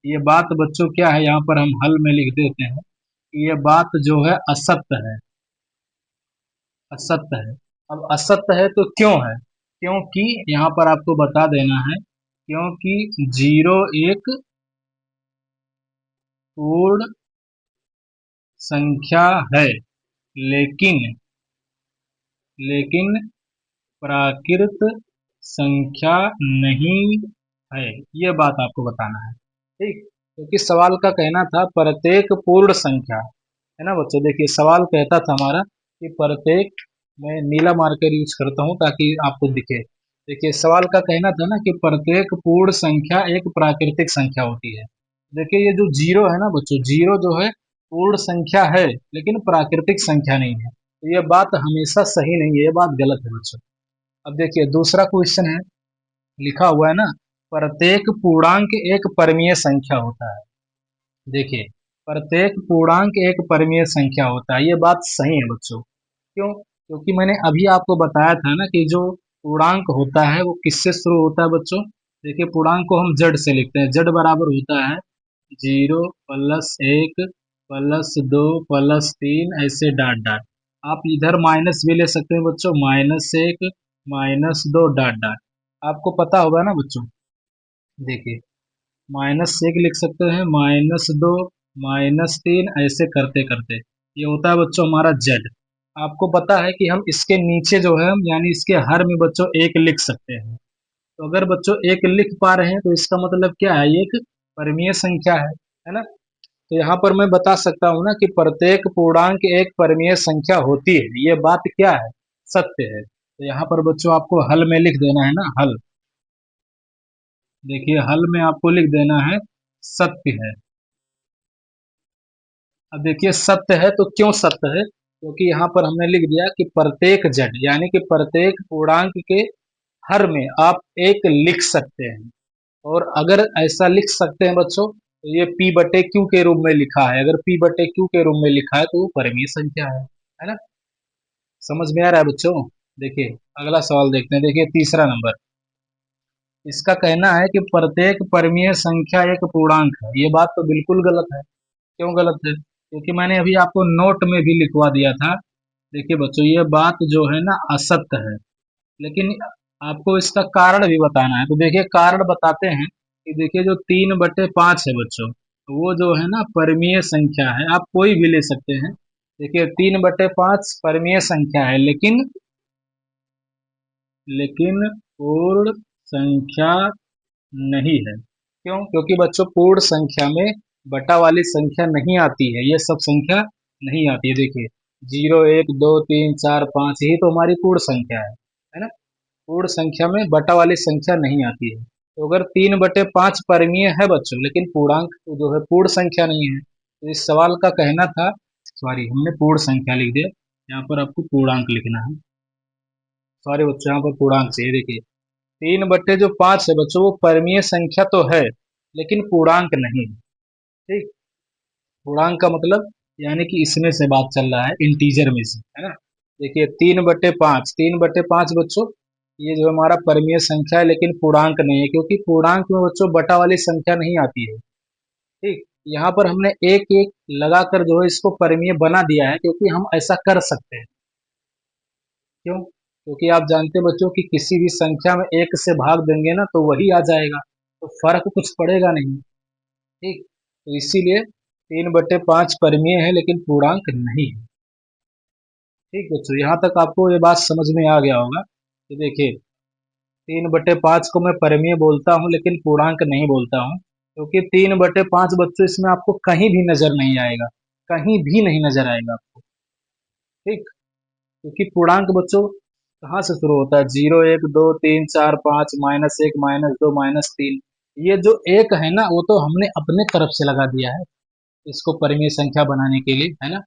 ये बात बच्चों क्या है, यहाँ पर हम हल में लिख देते हैं कि ये बात जो है असत्य है, असत्य है। अब असत्य है तो क्यों है? क्योंकि यहाँ पर आपको बता देना है, क्योंकि जीरो एक पूर्ण संख्या है, लेकिन लेकिन प्राकृत संख्या नहीं है। ये बात आपको बताना है। ठीक, क्योंकि सवाल का कहना था प्रत्येक पूर्ण संख्या, है ना बच्चों। देखिए सवाल कहता था हमारा कि प्रत्येक, मैं नीला मार्कर यूज करता हूँ ताकि आपको दिखे। देखिए सवाल का कहना था ना कि प्रत्येक पूर्ण संख्या एक प्राकृतिक संख्या होती है। देखिए ये जो जीरो है ना बच्चों, जीरो जो है पूर्ण संख्या है लेकिन प्राकृतिक संख्या नहीं है। तो ये बात हमेशा सही नहीं है, ये बात गलत है बच्चों। अब देखिए दूसरा क्वेश्चन है, लिखा हुआ है ना, प्रत्येक पूर्णांक एक परमीय संख्या होता है। देखिए प्रत्येक पूर्णांक एक परमीय संख्या होता है, ये बात सही है बच्चों। क्यों? क्योंकि मैंने अभी आपको बताया था ना कि जो पूर्णांक होता है वो किससे शुरू होता है बच्चों। देखिए पूर्णांक को हम जड़ से लिखते हैं, जड़ बराबर होता है जीरो प्लस एक प्लस दो प्लस तीन, ऐसे डॉट डॉट। आप इधर माइनस भी ले सकते हैं बच्चों, माइनस एक माइनस दो डॉट डॉट। आपको पता होगा ना बच्चों, देखिए माइनस एक लिख सकते हैं, माइनस दो माइनस तीन, ऐसे करते करते ये होता है बच्चों हमारा जेड। आपको पता है कि हम इसके नीचे जो है, यानी इसके हर में बच्चों एक लिख सकते हैं। तो अगर बच्चों एक लिख पा रहे हैं तो इसका मतलब क्या है, ये एक परमीय संख्या है ना। तो यहाँ पर मैं बता सकता हूँ ना कि प्रत्येक पूर्णांक एक परमीय संख्या होती है, ये बात क्या है, सत्य है। तो यहाँ पर बच्चों आपको हल में लिख देना है ना, हल। देखिए हल में आपको लिख देना है सत्य है। अब देखिए सत्य है तो क्यों सत्य है, क्योंकि यहाँ पर हमने लिख दिया कि प्रत्येक जेड, यानी कि प्रत्येक पूर्णांक के हर में आप एक लिख सकते हैं। और अगर ऐसा लिख सकते हैं बच्चों, तो ये पी बटे क्यू के रूप में लिखा है। अगर पी बटे क्यू के रूप में लिखा है तो वो परमीय संख्या है ना। समझ में आ रहा है बच्चों? देखिए अगला सवाल देखते हैं। देखिए तीसरा नंबर, इसका कहना है कि प्रत्येक परमीय संख्या एक पूर्णांक है। ये बात तो बिल्कुल गलत है। क्यों गलत है? क्योंकि मैंने अभी आपको नोट में भी लिखवा दिया था। देखिए बच्चों ये बात जो है ना असत्य है, लेकिन आपको इसका कारण भी बताना है। तो देखिए कारण बताते हैं कि देखिए जो 3/5 है बच्चों, तो वो जो है ना परमीय संख्या है, आप कोई भी ले सकते हैं। देखिए 3/5 परमीय संख्या है, लेकिन लेकिन पूर्ण संख्या नहीं है। क्यों? क्योंकि बच्चों पूर्ण संख्या में बटा वाली संख्या नहीं आती है, ये सब संख्या नहीं आती है। देखिए जीरो एक दो तीन चार पाँच, यही तो हमारी पूर्ण संख्या है ना। पूर्ण संख्या में बटा वाली संख्या नहीं आती है। तो अगर 3/5 परमीय है बच्चों, लेकिन पूर्णांक जो है पूर्ण संख्या नहीं है, तो इस सवाल का कहना था, सॉरी हमने पूर्ण संख्या लिख दिया, यहाँ पर आपको पूर्णांक लिखना है। सॉरी बच्चों यहाँ पर पूर्णांक चाहिए। देखिए 3/5 है बच्चों, वो परमीय संख्या तो है लेकिन पूर्णांक नहीं है। ठीक, पूर्णांक का मतलब यानी कि इसमें से बात चल रहा है, इंटीजर में से, है ना। देखिए 3/5, 3/5 बच्चों ये जो हमारा परमीय संख्या है लेकिन पूर्णांक नहीं है, क्योंकि पूर्णांक में बच्चों बटा वाली संख्या नहीं आती है। ठीक, यहाँ पर हमने एक एक लगाकर जो है इसको परमीय बना दिया है, क्योंकि हम ऐसा कर सकते हैं। क्यों? क्योंकि आप जानते हैं बच्चों कि किसी भी संख्या में एक से भाग देंगे ना तो वही आ जाएगा। तो फर्क कुछ पड़ेगा नहीं। ठीक, तो इसीलिए 3/5 परिमेय है लेकिन पूर्णांक नहीं है। ठीक बच्चों, यहाँ तक आपको ये बात समझ में आ गया होगा कि देखिए 3/5 को मैं परिमेय बोलता हूँ लेकिन पूर्णांक नहीं बोलता हूँ, क्योंकि 3/5 बच्चों इसमें आपको कहीं भी नजर नहीं आएगा, कहीं भी नहीं नजर आएगा आपको। ठीक, क्योंकि पूर्णांक बच्चों कहाँ से शुरू होता है? 0 1 2 3 4 5 -1 -2 -3। ये जो एक है ना, वो तो हमने अपने तरफ से लगा दिया है इसको परिमेय संख्या बनाने के लिए, है ना।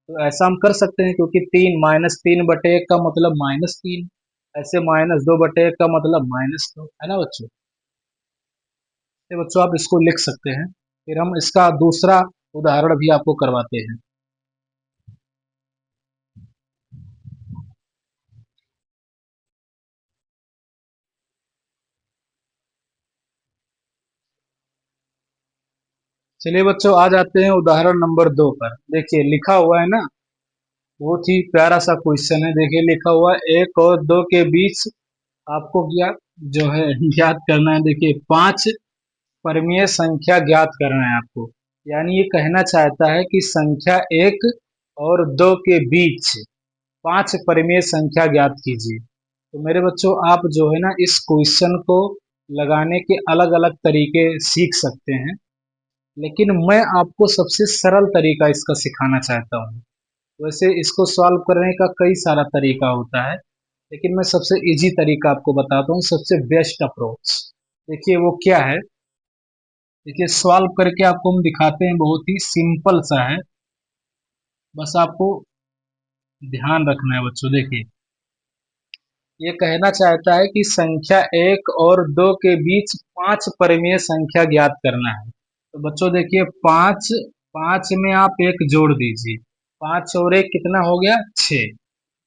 तो ऐसा हम कर सकते हैं, क्योंकि 3 -3/1 का मतलब -3, ऐसे -2/1 का मतलब -2, है ना बच्चों। तो बच्चों आप इसको लिख सकते हैं। फिर हम इसका दूसरा उदाहरण भी आपको करवाते हैं। चलिए बच्चों, आ जाते हैं उदाहरण नंबर 2 पर। देखिए लिखा हुआ है ना, बहुत ही प्यारा सा क्वेश्चन है। देखिए लिखा हुआ है 1 और 2 के बीच आपको ज्ञात जो है ज्ञात करना है। देखिए 5 परिमेय संख्या ज्ञात करना है आपको। यानी ये कहना चाहता है कि संख्या 1 और 2 के बीच 5 परिमेय संख्या ज्ञात कीजिए। तो मेरे बच्चों आप जो है ना, इस क्वेश्चन को लगाने के अलग अलग तरीके सीख सकते हैं, लेकिन मैं आपको सबसे सरल तरीका इसका सिखाना चाहता हूँ। वैसे इसको सॉल्व करने का कई सारा तरीका होता है, लेकिन मैं सबसे इजी तरीका आपको बताता हूँ, सबसे बेस्ट अप्रोच। देखिए वो क्या है। देखिए सॉल्व करके आपको हम दिखाते हैं, बहुत ही सिंपल सा है, बस आपको ध्यान रखना है बच्चों। देखिए ये कहना चाहता है कि संख्या 1 और 2 के बीच 5 परिमेय संख्या ज्ञात करना है। तो बच्चों देखिए 5, 5 में आप एक जोड़ दीजिए, 5 और 1 कितना हो गया? 6।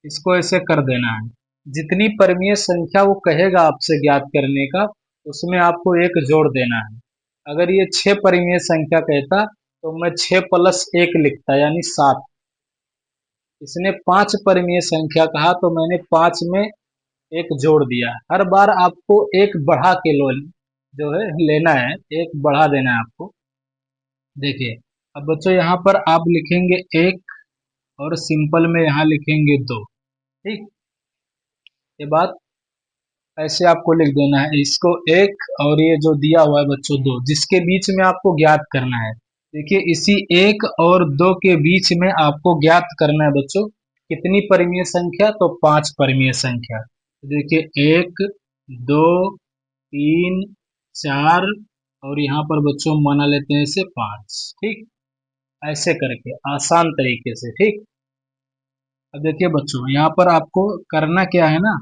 इसको ऐसे कर देना है। जितनी परिमेय संख्या वो कहेगा आपसे ज्ञात करने का, उसमें आपको एक जोड़ देना है। अगर ये 6 परिमेय संख्या कहता तो मैं 6 + 1 लिखता, यानी 7। इसने 5 परिमेय संख्या कहा तो मैंने 5 में एक जोड़ दिया। हर बार आपको एक बढ़ा के लो जो है लेना है, एक बढ़ा देना है आपको। देखिए अब बच्चों यहाँ पर आप लिखेंगे 1 और सिंपल में यहाँ लिखेंगे 2। ठीक, ये बात ऐसे आपको लिख देना है, इसको 1 और ये जो दिया हुआ है बच्चों 2, जिसके बीच में आपको ज्ञात करना है। देखिए इसी 1 और 2 के बीच में आपको ज्ञात करना है बच्चों कितनी परिमेय संख्या? तो 5 परिमेय संख्या। देखिए 1 2 3 4 और यहाँ पर बच्चों माना लेते हैं इसे 5। ठीक, ऐसे करके आसान तरीके से। ठीक, अब देखिए बच्चों यहाँ पर आपको करना क्या है ना,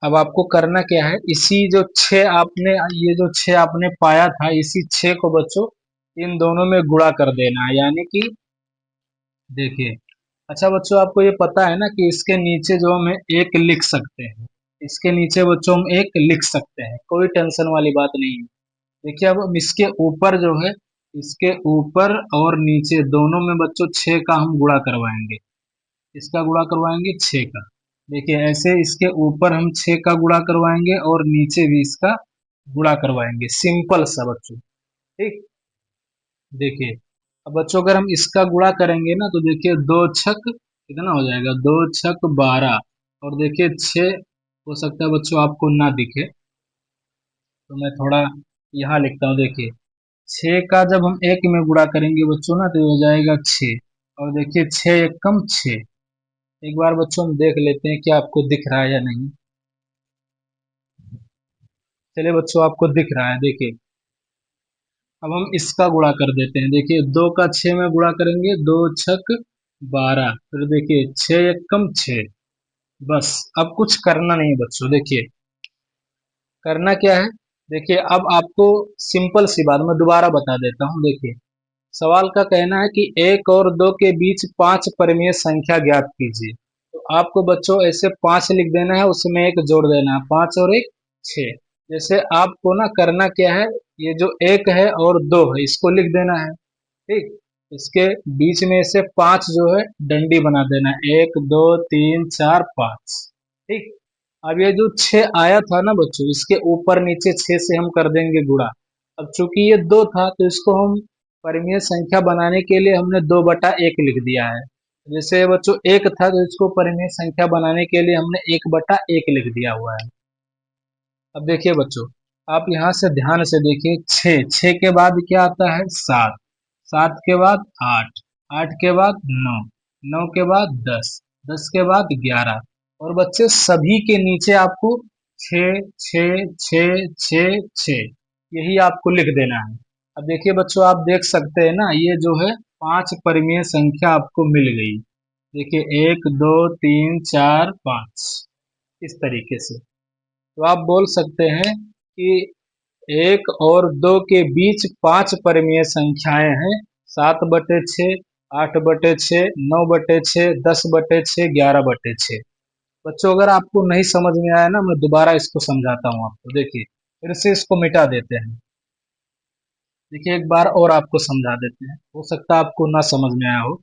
अब आपको करना क्या है, इसी जो 6 आपने, ये जो 6 आपने पाया था, इसी 6 को बच्चों इन दोनों में गुणा कर देना है। यानी कि देखिए, अच्छा बच्चों आपको ये पता है ना कि इसके नीचे जो हम एक लिख सकते हैं, इसके नीचे बच्चों हम एक लिख सकते हैं, कोई टेंशन वाली बात नहीं है। देखिए अब हम इसके ऊपर जो है, इसके ऊपर और नीचे दोनों में बच्चों 6 का हम गुणा करवाएंगे। इसका गुणा करवाएंगे 6 का। देखिए ऐसे इसके ऊपर हम 6 का गुणा करवाएंगे और नीचे भी इसका गुणा करवाएंगे, सिंपल सा बच्चों। ठीक, देखिए अब बच्चों अगर हम इसका गुणा करेंगे ना, तो देखिए 2 छक कितना हो जाएगा? 2 छक 12। और देखिए 6 हो सकता है बच्चों आपको ना दिखे, तो मैं थोड़ा यहाँ लिखता हूँ। देखिए 6 का जब हम एक में गुणा करेंगे बच्चों ना, तो ये हो जाएगा 6। और देखिए 6 एकम 6। एक बार बच्चों हम देख लेते हैं क्या आपको दिख रहा है या नहीं। चलिए बच्चों आपको दिख रहा है। देखिए अब हम इसका गुणा कर देते हैं। देखिए 2 का 6 में गुणा करेंगे, 2 छक 12। फिर देखिए 6 एकम 6। बस, अब कुछ करना नहीं बच्चों। देखिए करना क्या है, देखिए अब आपको सिंपल सी बात मैं दोबारा बता देता हूँ। देखिए सवाल का कहना है कि 1 और 2 के बीच 5 परिमेय संख्या ज्ञात कीजिए। तो आपको बच्चों ऐसे 5 लिख देना है, उसमें एक जोड़ देना है, 5 और 1 6। जैसे आपको ना करना क्या है, ये जो 1 है और 2 है इसको लिख देना है। ठीक, इसके बीच में से 5 जो है डंडी बना देना है, 1 2 3 4 5। ठीक, अब ये जो 6 आया था ना बच्चों, इसके ऊपर नीचे 6 से हम कर देंगे गुणा। अब चूंकि ये 2 था तो इसको हम परिमेय संख्या बनाने के लिए हमने 2/1 लिख दिया है। जैसे बच्चों 1 था तो इसको परिमेय संख्या बनाने के लिए हमने 1/1 लिख दिया हुआ है। अब देखिए बच्चों, आप यहाँ से ध्यान से देखिए, 6 के बाद क्या आता है? 7, 7 के बाद 8, 8 के बाद 9, 9 के बाद 10, 10 के बाद 11, और बच्चे सभी के नीचे आपको 6 6 6 6 6 यही आपको लिख देना है। अब देखिए बच्चों, आप देख सकते हैं ना, ये जो है 5 परिमेय संख्या आपको मिल गई। देखिए 1 2 3 4 5 इस तरीके से। तो आप बोल सकते हैं कि 1 और 2 के बीच 5 परिमेय संख्याएं हैं। 7/6, 8/6, 9/6, 10/6, 11/6। बच्चों अगर आपको नहीं समझ में आया ना, मैं दोबारा इसको समझाता हूँ आपको। देखिए फिर से इसको मिटा देते हैं। देखिए एक बार और आपको समझा देते हैं, हो सकता है आपको ना समझ में आया हो।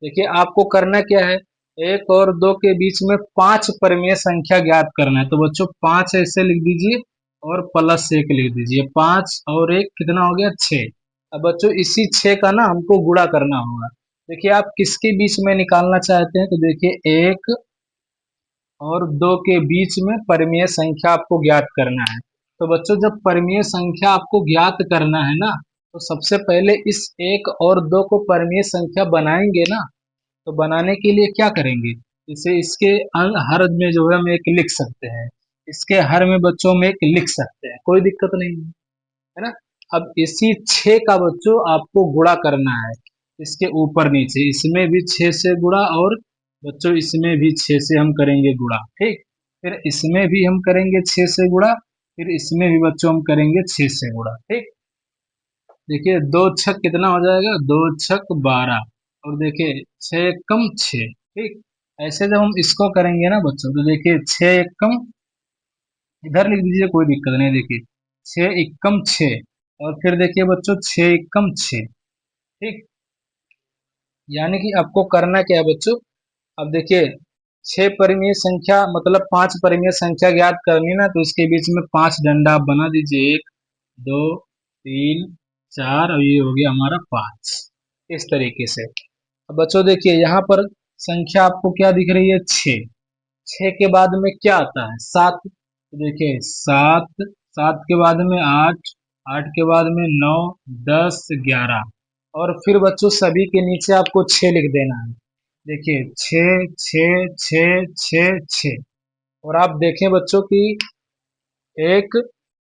देखिए आपको करना क्या है, 1 और 2 के बीच में 5 परिमेय संख्या ज्ञात करना है। तो बच्चों 5 ऐसे लिख दीजिए और +1 लिख दीजिए। 5 और 1 कितना हो गया? 6। अब बच्चों इसी 6 का ना हमको गुणा करना होगा। देखिए आप किसके बीच में निकालना चाहते हैं? तो देखिए 1 और 2 के बीच में परिमेय संख्या आपको ज्ञात करना है। तो बच्चों जब परिमेय संख्या आपको ज्ञात करना है ना, तो सबसे पहले इस 1 और 2 को परिमेय संख्या बनाएंगे ना। तो बनाने के लिए क्या करेंगे? जैसे इसके हर में जो है हम एक लिख सकते हैं, इसके हर में बच्चों में एक लिख सकते हैं, कोई दिक्कत नहीं है ना। अब इसी 6 का बच्चों आपको गुणा करना है, इसके ऊपर नीचे, इसमें भी 6 से गुणा, और बच्चों इसमें भी 6 से हम करेंगे गुणा। ठीक, फिर इसमें भी हम करेंगे 6 से गुणा, फिर इसमें भी बच्चों हम करेंगे 6 से गुणा। ठीक, देखिए 2 छक कितना हो जाएगा? 2 छक 12, और देखिए 6 एकम 6। ठीक, ऐसे जब हम इसको करेंगे ना बच्चों, तो देखिए 6 एकम इधर लिख दीजिए, कोई दिक्कत नहीं। देखिए 6 एकम 6, और फिर देखिए बच्चों 6 एकम 6। ठीक, यानी कि आपको करना क्या है बच्चों? अब देखिए 6 परिमेय संख्या मतलब 5 परिमेय संख्या ज्ञात करनी ना, तो इसके बीच में 5 डंडा आप बना दीजिए। 1 2 3 4, और ये हो गया हमारा 5, इस तरीके से। अब बच्चों देखिए यहाँ पर संख्या आपको क्या दिख रही है? 6। 6 के बाद में क्या आता है? 7। तो देखिए 7, 7 के बाद में 8, 8 के बाद में 9, 10, 11, और फिर बच्चों सभी के नीचे आपको 6 लिख देना है। देखिए 6 6 6 6 6, और आप देखें बच्चों कि एक,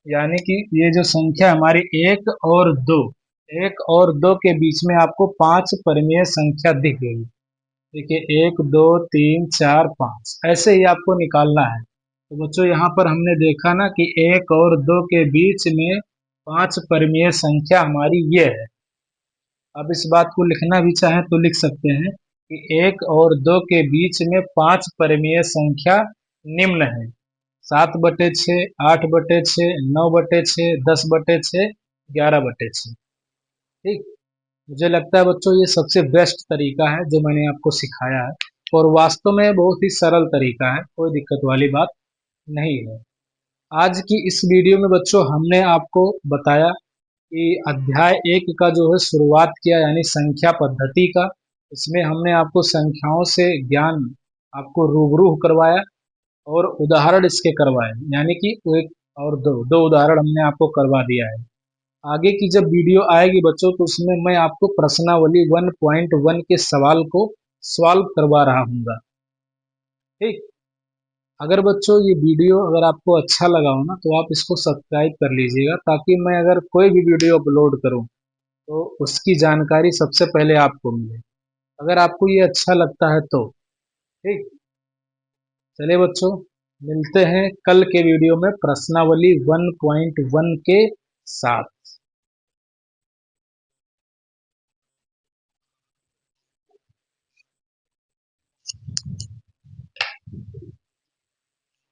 यानी कि ये जो संख्या हमारी 1 और 2, 1 और 2 के बीच में आपको 5 परिमेय संख्या दिख गई। देखिए 1 2 3 4 5 ऐसे ही आपको निकालना है। तो बच्चों यहाँ पर हमने देखा ना कि 1 और 2 के बीच में 5 परिमेय संख्या हमारी ये है। अब इस बात को लिखना भी चाहें तो लिख सकते हैं कि 1 और 2 के बीच में 5 परिमेय संख्या निम्न है: 7/6, 8/6, 9/6, 10/6, 11/6। ठीक, मुझे लगता है बच्चों ये सबसे बेस्ट तरीका है जो मैंने आपको सिखाया है, और वास्तव में बहुत ही सरल तरीका है, कोई दिक्कत वाली बात नहीं है। आज की इस वीडियो में बच्चों हमने आपको बताया कि अध्याय 1 का जो है शुरुआत किया, यानी संख्या पद्धति का। इसमें हमने आपको संख्याओं से ज्ञान आपको रूबरू करवाया, और उदाहरण इसके करवाए, यानी कि एक और दो उदाहरण हमने आपको करवा दिया है। आगे की जब वीडियो आएगी बच्चों, तो उसमें मैं आपको प्रश्नावली 1.1 के सवाल को सॉल्व करवा रहा हूँगा। ठीक, अगर बच्चों ये वीडियो अगर आपको अच्छा लगा हो ना, तो आप इसको सब्सक्राइब कर लीजिएगा, ताकि मैं अगर कोई भी वीडियो अपलोड करूं तो उसकी जानकारी सबसे पहले आपको मिले, अगर आपको ये अच्छा लगता है तो। ठीक, चलिए बच्चों, मिलते हैं कल के वीडियो में प्रश्नावली 1.1 के साथ।